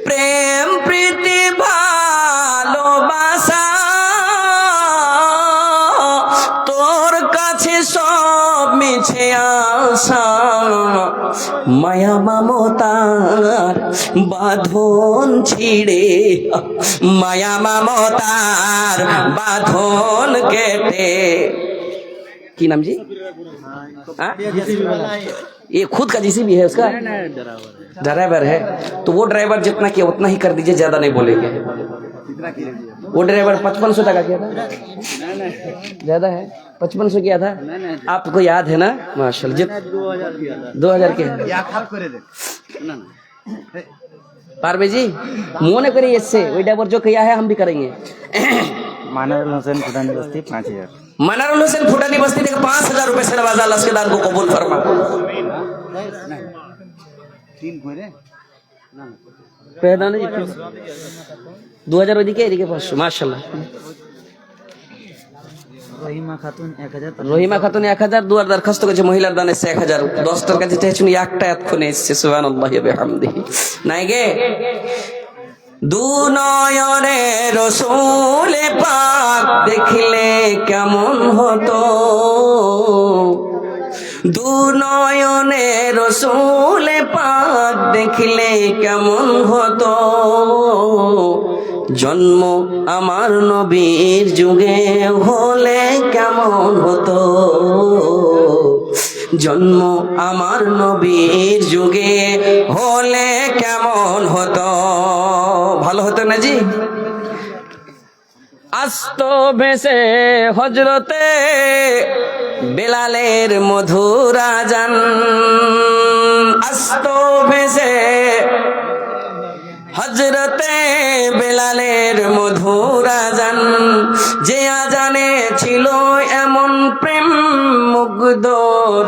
[SPEAKER 1] প্রেম প্রীতি ভালোবাসা তোর কাছে সব মিছে আশা, মায়া মমতার বাঁধন ছিড়ে, মায়া মমতার বাঁধন কেটে। की नाम जी? ये खुद का जीसीबी है उसका? ड्राइवर है। तो वो ड्राइवर जितना किया उतना ही कर दीजिए, ज्यादा नहीं बोलेंगे। वो ड्राइवर 5500 टका किया था, ज्यादा है, 5500 किया था। आपको याद है ना? माशाल्लाह। 2000 के पारवे जी मोने करिए इससे, वही ड्राइवर जो किया है हम भी करेंगे।
[SPEAKER 2] मानरुल हुसैन फुटानी बस्ती 5,000।
[SPEAKER 1] मनारुल हुसैन फुटानी बस्ती থেকে 5,000 रुपए से नवाजा। अल्लाह के दान को कबूल फरमा।
[SPEAKER 4] 3 করে
[SPEAKER 1] পেদানে 2000 ওইদিকে, এদিকে 500। মাশাআল্লাহ।
[SPEAKER 2] রহিমা খাতুন 1000,
[SPEAKER 1] রহিমা খাতুন 1000, দুয়ার দরখাস্ত করেছে, মহিলার দান এসছে 1000, 10টার কাছে চাইছুন, একটা এতক্ষণে এসছে। সুবহানাল্লাহি ওয়া বিহামদিহি। নাই গে দু নয়নে রসূল পাক দেখলে কেমন হতো, দু নয়নে রসূল পাক দেখলে কেমন হতো, জন্ম আমার নবীর যুগে হলে কেমন হতো, জন্ম আমার নবীর যুগে হলে কেমন হতো। ভালো হতো না জি? আস্ত ভেসে হজরতে বেলালের মধুর আজান, আস্ত ভেসে হজরতে বেলালের মধুর আজান, যে আজানে ছিল এমন প্রেম মুগ্ধ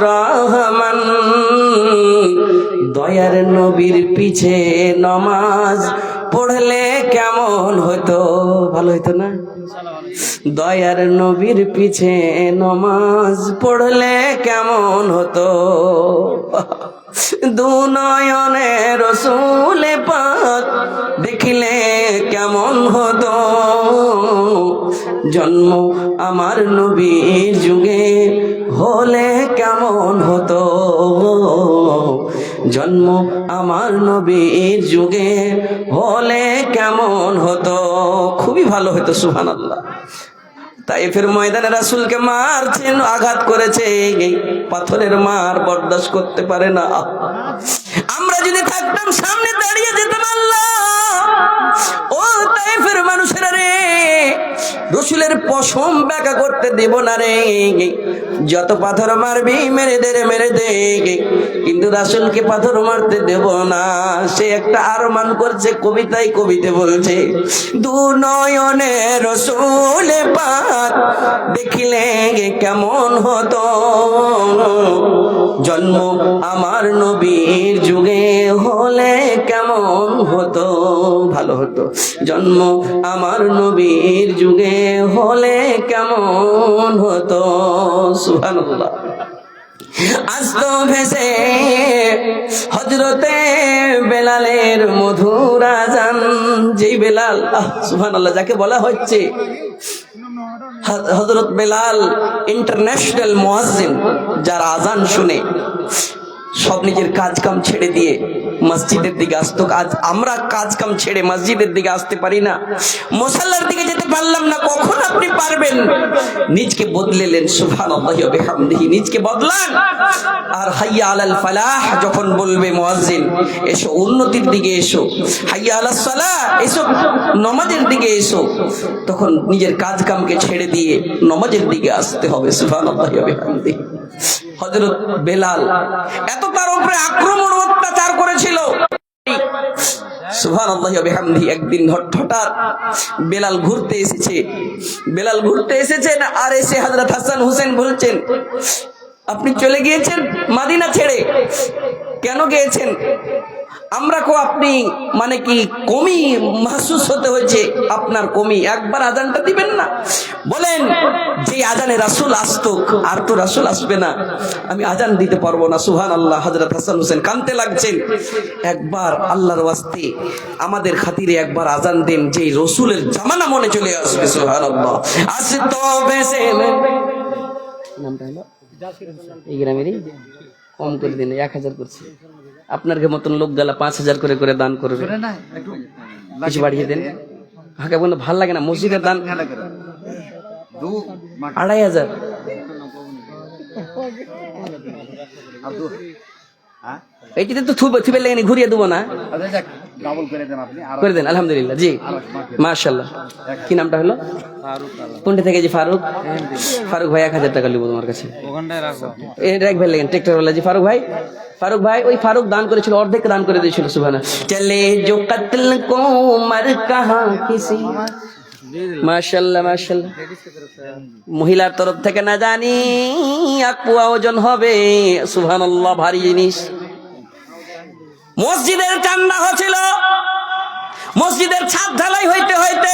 [SPEAKER 1] রহমান, দয়ার নবীর পিছে নমাজ পড়লে কেমন হতো। ভালো হতো না? দয়ার নবীর পিছে নমাজ পড়লে কেমন হতো, দু নয়নে রসূল পাক দেখলে কেমন হতো, জন্ম আমার নবীর যুগে হলে কেমন হতো, জন্ম আমার নবীর যুগে হলে কেমন হতো। খুবই ভালো হতো। সুবহানাল্লাহ। তাইফের ময়দানে রাসূলকে মারছেন, আঘাত করেছে, এই পাথরের মার বরদাস্ত করতে পারে না। আমরা যদি থাকতাম সামনে দাঁড়িয়ে যেতাম, আল্লাহ ও তাইফের মানুষেরা রে, রসূলের পশম ব্যাকা করতে দেব না রে, যত পাথর মারবি মেরে দে রে, মেরে দে, কিন্তু রাসূলকে পাথর মারতে দেব না। সে একটা আরমান করছে, কবিতায় কবিতে বলছে, দু নয়নে রসূল পাক দেখিলে কেমন হতো, জন্ম আমার নবীর যুগে হলে কেমন হতো। ভালো হতো। জন্ম আমার নবীর যুগে হলে কেমন হতো। সুবহানাল্লাহ। আস্ত ভেসে হজরতে বেলালের মধুর আজান, যেই বেলাল, সুবহানাল্লাহ, যাকে বলা হচ্ছে হযরত বেলাল ইন্টারন্যাশনাল মুয়াজ্জিন, যার আজান শুনে সব নিজের কাজ কাম ছেড়ে দিয়ে মসজিদের দিকে আসতো। আজ আমরা কাজ কাম ছেড়ে মসজিদের দিকে আসতে পারি না, মুসাল্লার দিকে যেতে পারলাম না। কখন আপনি পারবেন? নিজকে বদলেলেন। সুবহানাল্লাহি ওয়া বিহামদিহি। নিজকে বদলান। আর হাইয়া আলাল ফালাহ যখন বলবে মুয়াজ্জিন, এসো উন্নতির দিকে এসো, হাইয়া আলাস সালাহ, এসো নামাজের দিকে এসো, তখন নিজের কাজ কামকে ছেড়ে দিয়ে নামাজের দিকে আসতে হবে। সুবহানাল্লাহি ওয়া বিহামদিহি। হযরত বেলাল এত তার উপরে আক্রমণ অত্যাচার করেছিল। সুবহানাল্লাহি ওয়া বিহামদিহি। একদিন হঠাৎ বেলাল ঘুরতে এসেছে, বেলাল ঘুরতে এসেছেন, আর এসে হযরত হাসান হোসেন বলছেন, আপনি চলে গিয়েছেন মদিনা ছেড়ে, কেন গিয়েছেন? আমরা কো আপনি মানে কি কমি মাহসুস হতে হয়েছে আপনার, কমি, একবার আজানটা দিবেন না? বলেন, যে আজানে রাসূল আসতো, আর তো রাসূল আসবে না, আমি আজান দিতে পারবো না। সুবহানাল্লাহ। হযরত হাসান হোসেন কাঁদতে লাগছেন, একবার আল্লাহর ওয়াস্তে আমাদের খাতিরে একবার আজান দেন, যে রাসূলের জামানা মনে চলে আসবে। সুবহানাল্লাহ। আসতো বেসে নামটা হলো এই গ্রামেরই, কম করে দিন, 1000 করছে। আপনার মতন লোক গেলা 5000 করে করে দান করবে, কিছু বাড়িয়ে দেন। হাঁকে বলতে ভাল লাগে না, মসজিদের দান 2500। এইটিতে তো থুবে লেগে ঘুরিয়ে দেবো না, করে দেন। আলহামদুলিল্লাহ। জি মাশাআল্লাহ। কি নামটা হলো? কোনটা থেকে? জি ফারুক। ফারুক ভাই 1000 টাকা লিখবো তোমার কাছে, রাখবেন লেগেন ট্রেক্টরওয়ালা। জি ফারুক ভাই, ফারুক ভাই, ওই ফারুক দান করেছিল, অর্ধেক দান করে দিয়েছিল। সুবহানাল্লাহ। চলে जो कत्ल को मर कहा किसी। মাশাআল্লাহ মাশাআল্লাহ। মহিলার তরফ থেকে না জানি আকওয়া ওজন হবে। সুবহানাল্লাহ, ভারী জিনিস। মসজিদের কান্না হচ্ছিল, মসজিদের ছাদ ঢালাই হইতে হইতে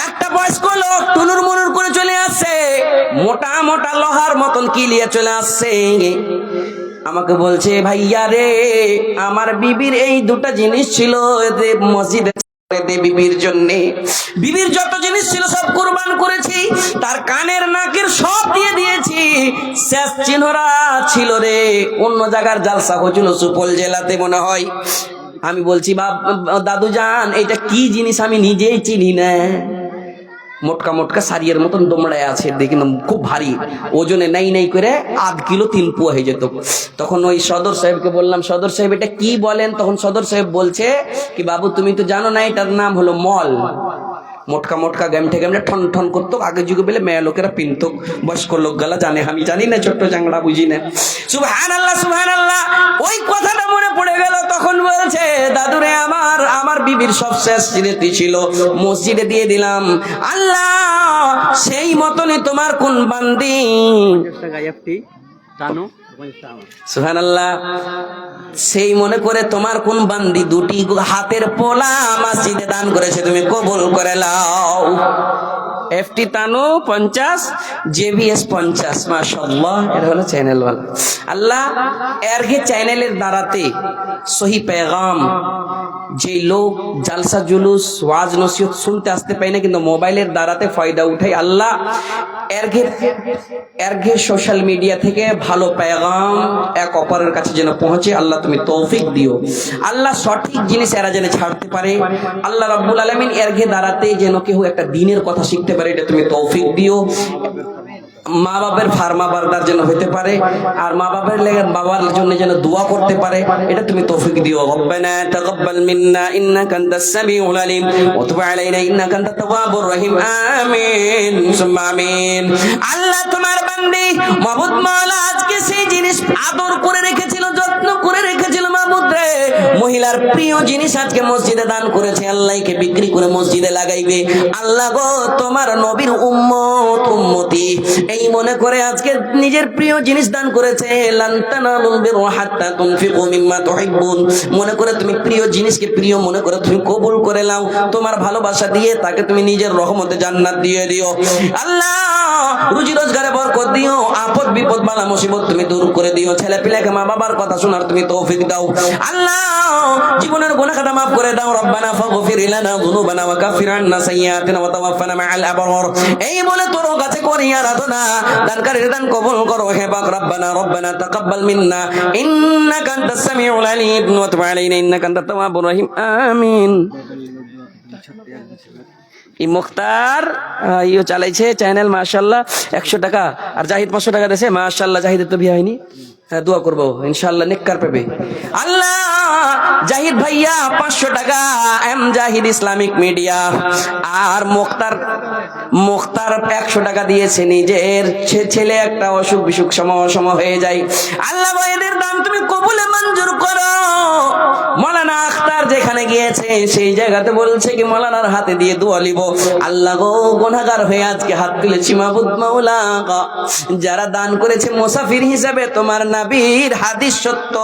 [SPEAKER 1] একটা বয়স্ক লোক টুনুর মুনুর করে চলে আসছে, মোটা মোটা লোহার মতন কি নিয়ে চলে আসছে। আমাকে বলছে, ভাইয়া রে, আমার বিবির এই দুটা জিনিস ছিল, এতে মসজিদে বিবির জন্য, বিবির যত জিনিস ছিল সব কুরবান করেছি, তার কানের নাকের সব দিয়ে দিয়েছি, শেষ চিহ্নরা ছিল রে অন্য জায়গার জালসা হচ্ছিল সুপল জেলাতে মনে হয়। আমি বলছি, দাদু জান, এটা কি জিনিস আমি নিজেই চিনি না। মোটকা মোটকা সারিয়ের মতন দোমড়ায় আছে, দেখি খুব ভারী, ওজনে নাই নাই করে 8 কিলো 3 পুয়া হয়ে যেত। তখন ওই সদর সাহেবকে বললাম, সদর সাহেব এটা কি বলেন? তখন সদর সাহেব বলছে কি, বাবু তুমি তো জানো না, এটার নাম হলো মল। মোটকা মোটকা গেমঠে গেমঠে ঠন ঠন করতো, আগের যুগে বলে মেয়ে লোকেরা পিনতো, বয়স্ক লোক গেলা জানে, আমি জানি না, ছোট্ট চাংড়া বুঝি না। সুবহানাল্লাহ সুবহানাল্লাহ, ওই কথাটা মনে পড়ে গেল। তখন বলছে, দাদুরে, আমার বিবির সব শেষ স্মৃতি ছিল, মসজিদে দিয়ে দিলাম। আল্লাহ সেই মতনই তোমার কোন বান্দি, সুবহানাল্লাহ, সেই মনে করে তোমার কোন বান্দি দুটি হাতের পোলা মসজিদে দান করেছে, তুমি কবুল করে নাও। এফটি তানু 50, জেভিএস 50, মাশাআল্লাহ। এটা হলো চ্যানেল ওয়ালা। আল্লাহ এর চ্যানেলের দ্বারাতে সহি পেগাম, যে লোক জালসা জুলুস ওয়াজ নসিহত শুনতে আসতে পায় না, কিন্তু মোবাইলের দ্বারাতে ফায়দা উঠাই, আল্লাহ এর সোশ্যাল মিডিয়া থেকে ভালো পেগাম এক অপরের কাছে যেন পৌঁছে, আল্লাহ তুমি তৌফিক দিও। আল্লাহ সঠিক জিনিস এরা যেন ছাড়তে পারে, আল্লাহ রাব্বুল আলামিন এর দ্বারাতে যেন কেউ একটা দ্বীনের কথা শিখতে পারে, এটা তুমি তৌফিক দিও। মা বাবার ফার্মা বারদার যেন হতে পারে, আর মা বাবার লেগে বাবার জন্য যেন দোয়া করতে পারে, এটা তুমি তৌফিক দিও। রব্বানা তাকাব্বাল মিন্না ইন্নাকা আনতাস সামিউল আলিম ওয়া তুব আলাইনা ইন্নাকা আনতাত তাওয়াবুর রহিম। আমিন সুম্মা আমিন। আল্লাহ তোমার বান্দি মাবুদ মাওলা আজকে সেই জিনিস আদর করে রেখেছিল, যত্ন করে রেখেছিল, মাবুদ রে, মহিলার প্রিয় জিনিস আজকে মসজিদে দান করেছে, আল্লাহকে বিক্রি করে মসজিদে লাগাইবে। আল্লাহ গো, তোমার নবীর উম্মত উম্মতি এই মনে করে আজকে নিজের প্রিয় জিনিস দান করেছে। লান তানালুল বিররা হাত্তা তুনফিকু মিম্মা তুহিব্বুন, মনে করে তুমি প্রিয় জিনিসকে প্রিয় মনে করে তুমি কবুল করে নাও, তোমার ভালোবাসা দিয়ে তাকে তুমি নিজের রহমতে জান্নাত দিয়ে দিও। আল্লাহ রুজি রোজগারে বরকত দিও, আপদ বিপদ বালা মুসিবত তুমি দূর করে দিও, ছেলে পিলাকে মা বাবার কথা শোনার তুমি তৌফিক দাও। আল্লাহ জীবনের গুনাহ খাতা maaf করে দাও। রব্বানা ফাগফির লানা যুনুবানা ওয়া কাফির আন্না সাইয়্যাতিনা ওয়া তাওয়াফানা মাআল আবরার, এই বলে তোর কাছে করি আরাধনা, দানকারীর দান কবুল করো হে পাক রব্বানা। রব্বানা তাকাব্বাল মিন্না ইন্নাকা আনতাস সামিউল আলিম ওয়া তুব আলাইনা ইন্নাকা আনতাত তাওয়াবুর রহিম। আমিন। ই মুখতার ইও চালাইছে চ্যানেল, মাশাআল্লাহ 100 টাকা, আর জাহিদ 500 টাকা দেছে, মাশাআল্লাহ। জাহিদের তো বিয়ে হয়নি, হ্যাঁ দোয়া করবো ইনশাআল্লাহ নেককার পাবে। আল্লাহ জাহিদ ভাইয়া 500 টাকা, এম জাহিদ ইসলামিক মিডিয়া। আর মুখতার 100 টাকা দিয়েছে, নিজের ছেলে একটা অসুখ বিসুখ সম হয়ে যায়। আল্লাহ ভাইদের দাম তুমি কবুলে মঞ্জুর করো। মৌলানা আখতার যেখানে গিয়েছে সেই জায়গাতে বলছে কি মৌলানার হাতে দিয়ে দোয়া লিব। আল্লাহ গো, গুনাহগার হয়ে আজকে হাত তুলেছি মাবুদ মাওলা, যারা দান করেছে মুসাফির হিসেবে, তোমার নবীর হাদিস সত্য,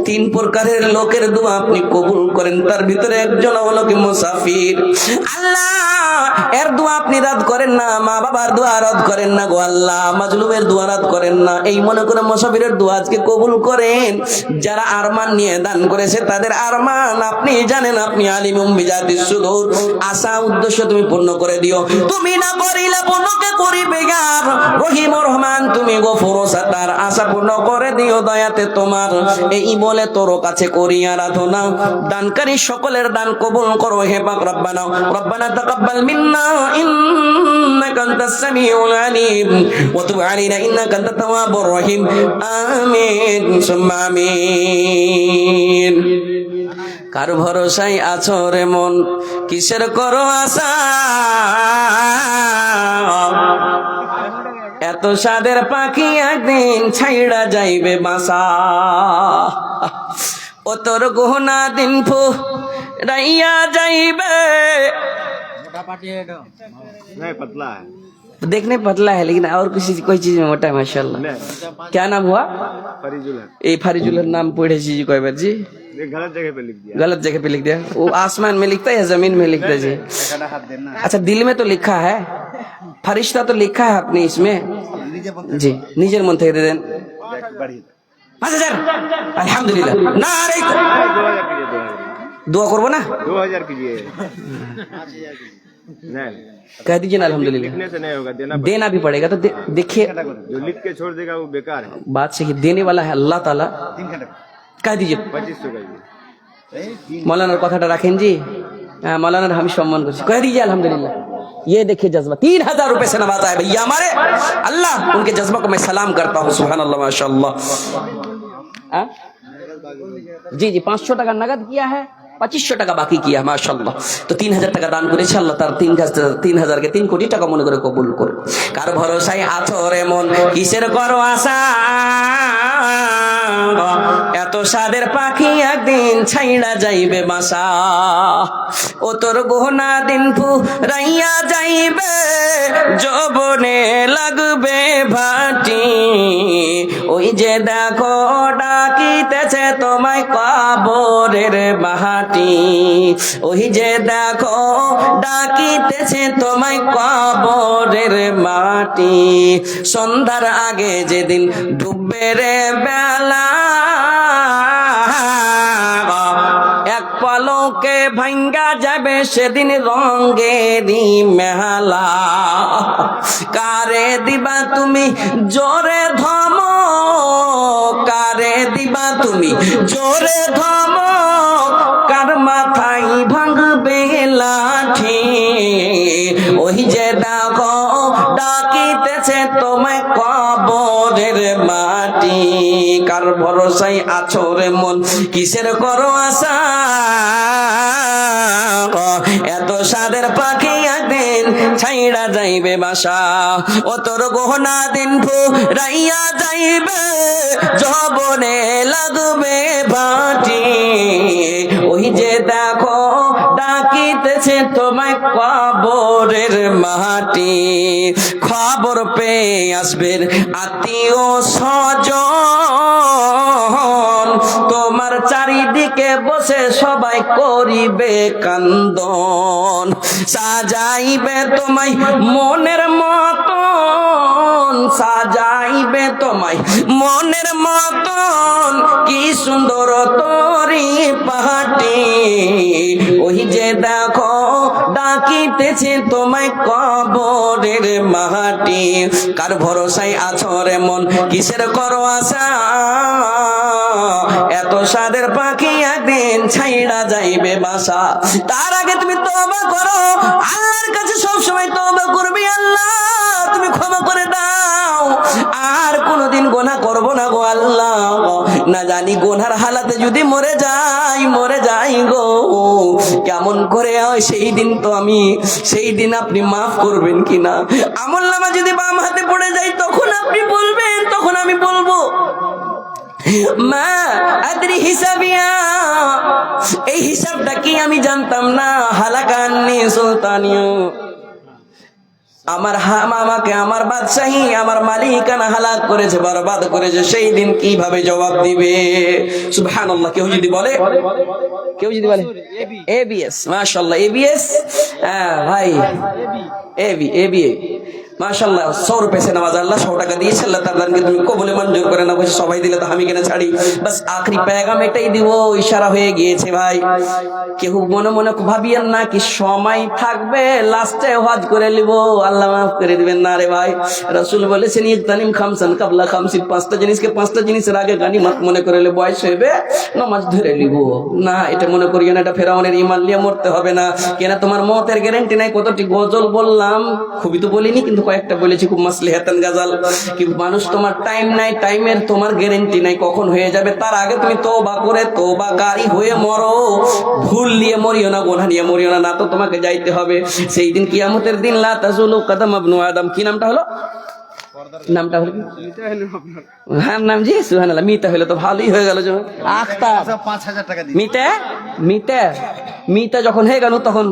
[SPEAKER 1] 3 প্রকারের লোকের দোয়া আপনি কবুল করেন, তার ভিতরে একজন হলো কি মুসাফির। আল্লাহ এর দোয়া আপনি রাদ করেন না, মা বাবার দোয়া রাদ করেন না গো আল্লাহ, মাজলুমের দোয়া রাদ করেন না, এই মনে করে মুসাফিরের দোয়া আজকে কবুল করেন। যারা আরমান নিয়ে দান করেছে তাদের আরমান আপনি জানেন, আপনি আলিমুম বিজাতিস সুদূর, আশা উদ্দেশ্য তুমি পূর্ণ করে দিও। তুমি না করিলে পূর্ণকে করিবে গার, রহিম রহমান তুমি গফুর সাত্তার, আশা পূর্ণ করে দিও দয়াতে তোমার, এই বলে তোর কাছে করি আরাধনা। দানকারী সকলের দান কবুল করো হে পাক রব্বানা। রব্বানা তাকাব্বাল মিন্না ইন্নাকা আনতাস সামিউল আলিম ওয়া তুব আলাইনা ইন্নাকা আনতাত তাওয়াবুর রহিম। আমিন সুম্মা আমিন। কার ভরসায় আছো রে মন, কিসের করো আশা, এত সাদের পাখি একদিন ছাইড়া যাইবে বাসা, ও তোর গহনা দিন ফু রাইয়া যাইবে। देखने पतला है लेकिन और किसी कोई चीज में मोटा है माशाल्लाह। क्या नाम हुआ? फरीजुल। ये फरीजुल नाम पढ़े जी कोई बात जी।
[SPEAKER 2] गलत जगह पे लिख दिया।
[SPEAKER 1] गलत जगह पे लिख दिया। वो आसमान में लिखता है या जमीन में लिखता है जी?
[SPEAKER 4] हाथ देना
[SPEAKER 1] अच्छा, दिल में तो लिखा है, फरिश्ता तो लिखा है आपने इसमें जी। निजेर मन থেকে দেন। 5000 আলহামদুলিল্লাহ। না রে
[SPEAKER 2] 2000 कीजिए, 2000
[SPEAKER 1] দোয়া করবো না?
[SPEAKER 2] 2000 कीजिए। नहीं,
[SPEAKER 1] कह दीजिए ना अल्हम्दुलिल्लाह।
[SPEAKER 2] लिखने से नहीं होगा,
[SPEAKER 1] देना भी पड़ेगा तो देखिए
[SPEAKER 2] जो लिख के छोड़ देगा वो बेकार है।
[SPEAKER 1] बात से ही देने वाला है अल्लाह ताला। कह दीजिए
[SPEAKER 2] 2500 का ये।
[SPEAKER 1] मौलानार কথাটা রাখেন জি। हाँ, मौलानार हम सम्मान करছি। कह दीजिए अल्हम्दुलिल्लाह। ये देखिए जज्बा, 3000 रुपए से नवाजा है भैया हमारे। अल्लाह उनके जज्बा को मैं सलाम करता हूँ। सुभान अल्लाह माशाअल्लाह। हाँ? जी जी 500 টাকা नगद किया है, 2500 টাকা বাকি কিয়া মাশাআল্লাহ। তো 3000 টাকা দান করেছে আল্লাহ তার 3000 কে 3 কোটি টাকা মনে করে কবুল করুন। কার ভরসায় আছো রে মন, কিসের করো আশা? এত সাদের পাখি একদিন ছাইড়া যাইবে বাসা। ও তোর গহনা দিন ফুরাইয়া যাইবে, যৌবনে লাগবে ভাটি। ওই যে দেখো ডাকিতেছে তোমায় কবরের মাটি। ওই যে দেখো ডাকিতেছে তোমায় কবরের মাটি। সন্ধ্যার আগে যেদিন ডুববে রে বেলা, এক পলকে ভাঙ্গা যাবে সেদিন রঙেরই মেলা। কারে দিবা তুমি জোরে ধমক, কারে দিবা তুমি জোরে ধমক, কার মাথায় ভাঙবে লাঠি। ওই যে দেখো ডাকিতেছে তোমায় কবরের মাটি। কার ভরসায় আছো রে মন, কিসের করো আশা? এত সাদের পাখি একদিন ছাইড়া যাইবে বাসা। ও তোর গহনা দিন ফুরাইয়া যাইবে, যৌবনে লাগবে ভাটি। ওই যে দেখো ডাকিতেছে তোমায় কবরের মাটি। খবর পেয়ে আসবে আত্মীয় স্বজন, তোমার চারিদিকে বসে সবাই করিবে কান্দন। সাজাইবে তোমায় মনের মতন, সাজাইবে তোমায় মনের মতন, কি সুন্দর তোরি পাহাটি। ওই যে দেখো ডাকিতেছে তোমায় কবরের মাটি। কার ভরসায় আছো রে মন, কিসের করো আশা? এত সাদের পাখি একদিন ছাইড়া যাইবে বাসা। তার আগে তুমি তওবা করো, আল্লাহর কাছে সব সময় তওবা করবি। আল্লাহ তুমি ক্ষমা করে দাও, আর কোনোদিন গুনাহ করব না গো আল্লাহ। না জানি গুনার হালাতে যদি মরে যাই গো, কেমন করে হয় সেই দিন তো আমি, সেই দিন আপনি মাফ করবেন কিনা? আমলনামা যদি বাম হাতে পড়ে যায় তখন আপনি বলবেন, তখন আমি বলবো মা আদরি হিসাবিয়া। এই হিসাবটা কি আমি জানতাম না। হালাকান্নি সুলতানিও, আমার আমাকে আমার বাদশাহী আমার মালিকানা হালাক করেছে, বরবাদ করেছে। সেই দিন কিভাবে জবাব দিবে? সুবহানাল্লাহ। কেউ যদি বলে এবিএস, মাশাআল্লাহ এবিএস। ভাই এবি মাশাআল্লাহ 100 रुपए से नवाजा। अल्लाह 100 টাকা দিয়েছে, আল্লাহ তার দানকে তুমি কবুলে মঞ্জুর করে না। বসে সবাই দিলে তো আমি কেন ছাড়ি? বাস আখরি পেগাম এটাই দিব, ইশারা হয়ে গিয়েছে ভাই। কেউ মনে মনে ভাবিয়েন না কি সময় থাকবে লাস্টে হজ করে নিব, আল্লাহ মাফ করে দিবেন না রে ভাই। রাসূল বলেছেন ইজতানিম খামসান কাবলা খামসিন, 5টা জিনিসকে 5টা জিনিসের আগে গানিমত মনে করে নিলে বয়স হইবে নামাজ ধরে নিব না। এটা মনে করিও না এটা ফেরাউনের ঈমান নিয়ে মরতে হবে না। কেন তোমার মওতের গ্যারান্টি নাই। কতটি গজল বললাম, খুবই তো বলিনি কিন্তু কয়েকটা বলেছি, খুব মাসলিহাতান গাজাল। কি মানুষ তোমার টাইম নাই, টাইমের তোমার গ্যারান্টি নাই কখন হয়ে যাবে। তার আগে তুমি তওবা করে তওবাকারী হয়ে মরো। ভুল নিয়ে মরিও না, গুনাহ নিয়ে মরিও না, না তো তোমাকে যাইতে হবে সেই দিন কিয়ামতের দিন। লা তাজুলু কদম ইবনু আদম। কি নামটা হলো? নামটা হলো কি? হ্যাঁ নাম জি সুবহানাল্লাহ। মিতা হলো তো ভালোই হয়ে গেল। আখতার
[SPEAKER 4] 5000 টাকা দিই।
[SPEAKER 1] মিতা যখন হয়ে গেল তখন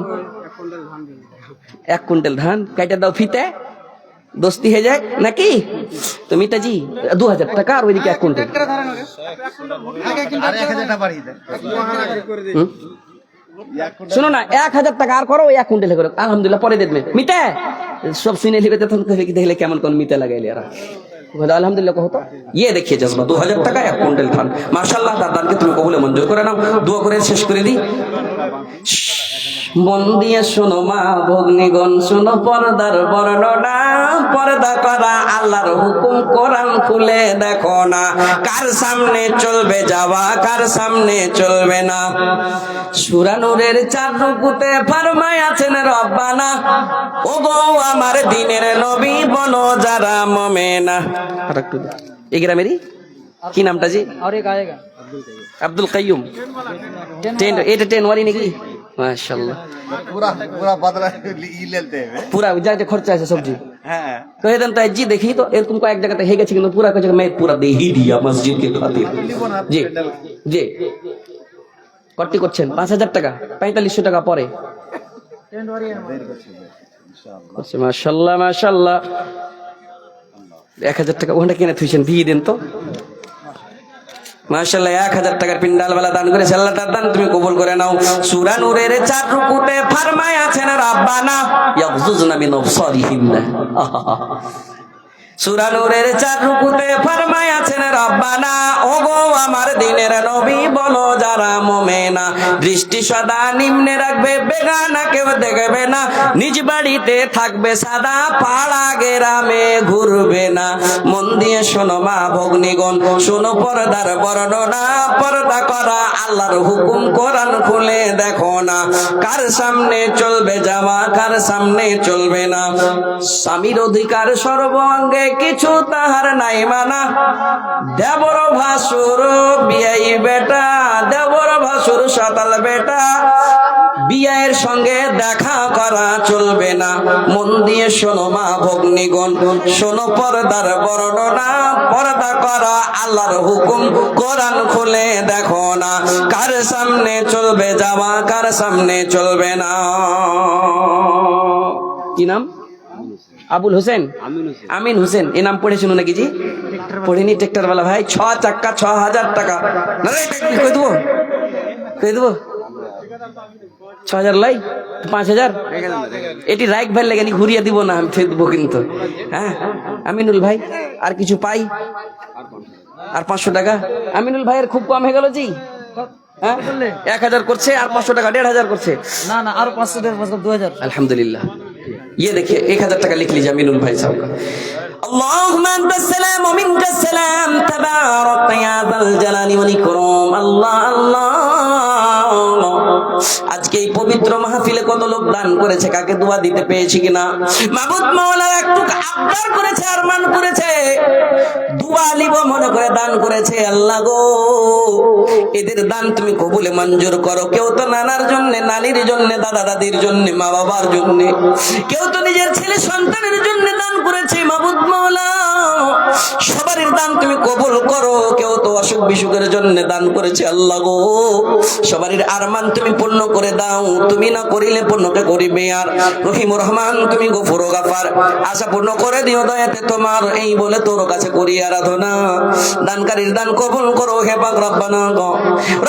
[SPEAKER 1] 1 কুইন্টাল ধান কাইটা দাও ফিতে দোস্তি হয়ে যায় নাকি? তো মিতাজি 2000 টাকা আর ওইদিকে 1 কুইন্টাল।
[SPEAKER 4] আর 1000 টাকা বাড়িয়ে দেন।
[SPEAKER 1] শোনো না, 1000 টাকা আর করো, 1 কুইন্টাল করো, আলহামদুলিল্লাহ পরে দেবে মিটা সব শুনে লিবে। তখন দেখলে কেমন কোন মিতা লাগাইলে আর আলহামদুলিল্লাহ কহতো ইয়ে দেখিয়ে জজবা 2000 টাকা 1 কুইন্টাল ধান। মাশাআল্লাহ, তার দানকে তুমি কবুলে মঞ্জুর করে নাও। দোয়া করে শেষ করে দিই। মন দিয়ে শোনো মা ভগ্নিগণ, শোনো পর্দার বর্ণনা। পর্দা করা আল্লাহর হুকুম, কোরআন খুলে দেখো না। কার সামনে চলবে যাওয়া, কার সামনে চলবে না। সূরা নূরের 4 রুকুতে ফরমায় আছেন রব্বানা, ওগো আমার দ্বীনের নবী বলো যারা মুমিনা। এই গ্রামেরই কি নামটা জি? আব্দুল কাইয়ুম। এটা 10 ওয়ারি নাকি? মাশাআল্লাহ,
[SPEAKER 4] पूरा पूरा बदला लेते हैं।
[SPEAKER 1] পুরা যা যা খরচা আছে সবজি
[SPEAKER 4] হ্যাঁ,
[SPEAKER 1] তো এদেন তো জি দেখি তো এরকম কয়েক জায়গাতে হয়ে গেছে, কিন্তু পুরা কয়েক জায়গায় পুরা দেহি দিয়া মসজিদ কে খাতির। জি জি কটি করছেন 5000 টাকা, 4500 টাকা পরে। মাশাআল্লাহ মাশাআল্লাহ, 1000 টাকা ওখানটা কিনে থুইছেন, দিয়ে দেন তো। মাশাআল্লাহ, 1000 টাকার পিন্ডাল বেলা দান করে আল্লাহ তার দান তুমি কবুল করে নাও। সূরা নূরের 4 রুকুতে ফরমায় আছেন রাব্বানা ইয়াগযুজনা মিন আবসারিহিন্না। সূরা নূরের 4 রুকুতে ফরমায় আছেন রাব্বানা, ওগো আমার দ্বীনের নবী বলো যারা মুমিনা। দৃষ্টি সদা নিম্নে রাখবে, বেগানা কেউ দেখবে না। নিজ বাড়িতে থাকবে সাদা, পাড়া গ্রামে ঘুরবে না। মন দিয়ে শোনো মা ভগ্নিগণ, শোনো পর্দার বর্ণনা। পর্দা করা আল্লাহর হুকুম, কোরআন খুলে দেখো না। কার সামনে চলবে যাওয়া, কার সামনে চলবে না। স্বামীর অধিকার সর্বাঙ্গে, কিছু তাহার নাই মানা। দেবর ভাসুর বিয়াই বেটা, দেবর ভাসুর সাতাল বেটা। বিয়ের সঙ্গে দেখা করা চলবে না। মন দিয়ে শোনো মা ভগ্নিগণ, শোনো পর্দার বর্ণনা। পর্দা করা আল্লাহর হুকুম, কোরআন খুলে দেখো না। কার সামনে চলবে যাওয়া, কার সামনে চলবে না। কি নাম? আবুল হোসেন, আমিন হোসেন। এই নাম পড়েছিল নাকি জি? পড়িনি। ট্রেক্টর वाला ভাই, 6 চাক্কা 6000 টাকা। না রে কই দেবো, কই দেবো 6000 লাই 5000 এটি রাইক ভাই লাগেনি, ঘুরিয়ে দিব না, আমি ফের দেবো কিন্তু। হ্যাঁ আমিনুল ভাই, আর কিছু পাই আর 500 টাকা। আমিনুল ভাইয়ের খুব কম হয়ে গেল জি। হ্যাঁ 1000 করছে আর 500 টাকা 1500 করছে।
[SPEAKER 2] না না, আরো 500 2000।
[SPEAKER 1] अल्हम्दुलिल्लाह। ये देखिए 1000 टाका लिख लीजिए अमीनुल भाई साहब का। अल्लाहुम्मा अंतस सलाम व मिनकस सलाम, तबारक या जाल जलाली वल इकराम। अल्लाह अल्लाह। আজকে এই পবিত্র মাহফিলে কত লোক দান করেছে, কাকে দোয়া দিতে পেয়েছি কিনা? মাবুদ মাওলা একটু আবদার করেছে, আরমান করেছে, দোয়া লিব মনে করে দান করেছে। আল্লাহ গো, এদের দান তুমি কবুলে মঞ্জুর করো। কেউ তো নানার জন্য, নানির জন্য, দাদা দাদির জন্য, মা বাবার জন্য, কেউ তো নিজের ছেলে সন্তানের জন্য দান করেছে। মাবুদ মাওলা সবার দান তুমি কবুল করো। কেউ তো অসুখ বিসুখের জন্য দান করেছে। আল্লাহ গো, সবার আরমান তুমি পূর্ণ করে দাও। তুমি না করিলে পূর্ণকে করিবে আর। রহিম রহমান তুমি গফুর গাফার, আশা পূর্ণ করে দিও দয়াতে তোমার। এই বলে তোর কাছে করি আরাধনা। দানকারীর দান কবুল করো হে পাক রব্বানা গো।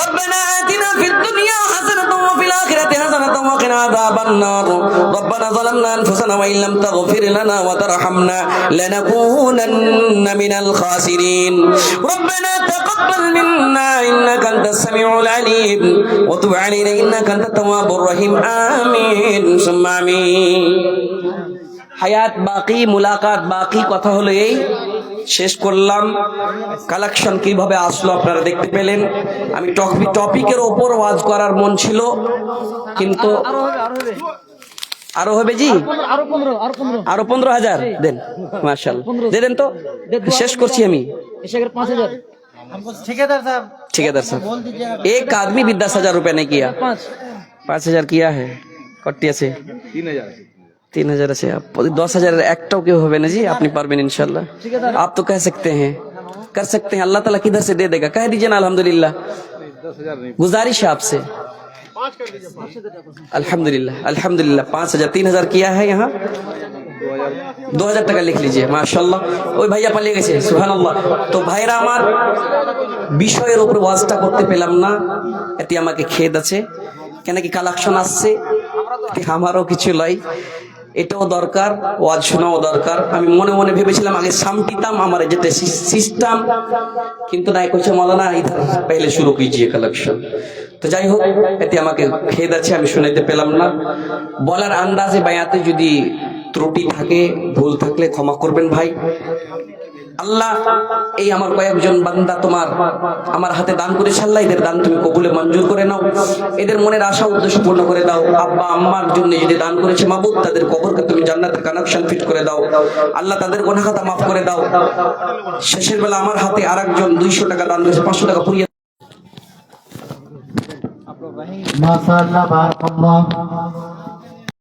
[SPEAKER 1] রব্বানা আতিনা ফিদ দুনিয়া হাসানাতাও ওয়া ফিল আখিরাতি হাসানাতাও ওয়া কিনা আযাবান নার। রব্বানা যালামনা আনফুসানা ওয়া ইল্লাম তাগফির লানা ওয়া তারহামনা লানাকুনান্না মিনাল খাসিরিন। রব্বানা তাকাব্বাল মিন্না ইন্নাকা আনতাস সামিউল আলিম ওয়া তুব আলাইনা ইন্নাকা আনতাত তাওয়াবুর রহিম। আমিন সুম্মা আমিন। হায়াত বাকি, মুলাকাত বাকি। কথা হলো এই, শেষ করলাম। কালেকশন কিভাবে আসলো আপনারা দেখতে পেলেন। আমি টপিকের ওপর ওয়াজ করার মন ছিল, কিন্তু আরো হবে জি, আরো 15000 দেন। মাশাআল্লাহ দেন তো, শেষ করছি আমি।
[SPEAKER 2] 5000 ठेकेदार साहब,
[SPEAKER 1] ठेकेदार साहब, एक आदमी भी 10,000 रुपया नहीं किया। 5,000 किया है कटिया से 3000 से। आप 10,000 एकटाও কেউ হবে না জি, আপনি পারবেন इंशाल्लाह। आप तो कह सकते हैं, कर सकते हैं, अल्लाह ताला किधर से दे देगा। कह दीजिए ना अल्हम्दुलिल्लाह। 10,000 नहीं, गुजारिश है आपसे। अल्हम्दुलिल्लाह अल्हम्दुलिल्लाह 5000 3000 किया है यहाँ। 2000 টাকা লিখ लीजिए माशाल्लाह। ওই ভাইয়া পালিয়ে গেছে, সুবহানাল্লাহ। তো ভাইরা আমার, বিষয়ের উপর ওয়াজটা করতে পেলাম না, এতে আমাকে খেদ আছে। কেন কি কালেকশন আসছে, এতে আমারও কিছু লয়, এটাও দরকার, ওয়াজ শোনাও দরকার। আমি মনে মনে ভেবেছিলাম আগে সামটিতাম আমার যেটা সিস্টেম, কিন্তু নাই কইছে মৌলানা ইধার পহলে শুরু कीजिए কালেকশন। তো যাই হোক, এতে আমাকে খেদ আছে, আমি শুনাইতে পেলাম না। বলার আন্দাজে বায়াতে যদি ত্রুটি থাকে, ভুল থাকলে ক্ষমা করবেন ভাই। আল্লাহ এই আমার কয়েকজন বান্দা তোমার আমার হাতে দান করেছে, আল্লাহ এদের দান তুমি কবুলে মঞ্জুর করে নাও, এদের মনের আশা উদ্দেশ্য পূর্ণ করে দাও। আব্বা আম্মার জন্য যদি দান করেছে মাবুদ, তাদের কবরকে তুমি জান্নাতের কানেকশন ফিট করে দাও আল্লাহ, তাদের গুনাহ খাতা মাফ করে দাও। শেষের বেলা আমার হাতে আরেকজন 200 টাকা দান করেছে, 500 টাকা পুরিয়ে
[SPEAKER 3] মাশাআল্লাহ, বারাকাল্লাহ।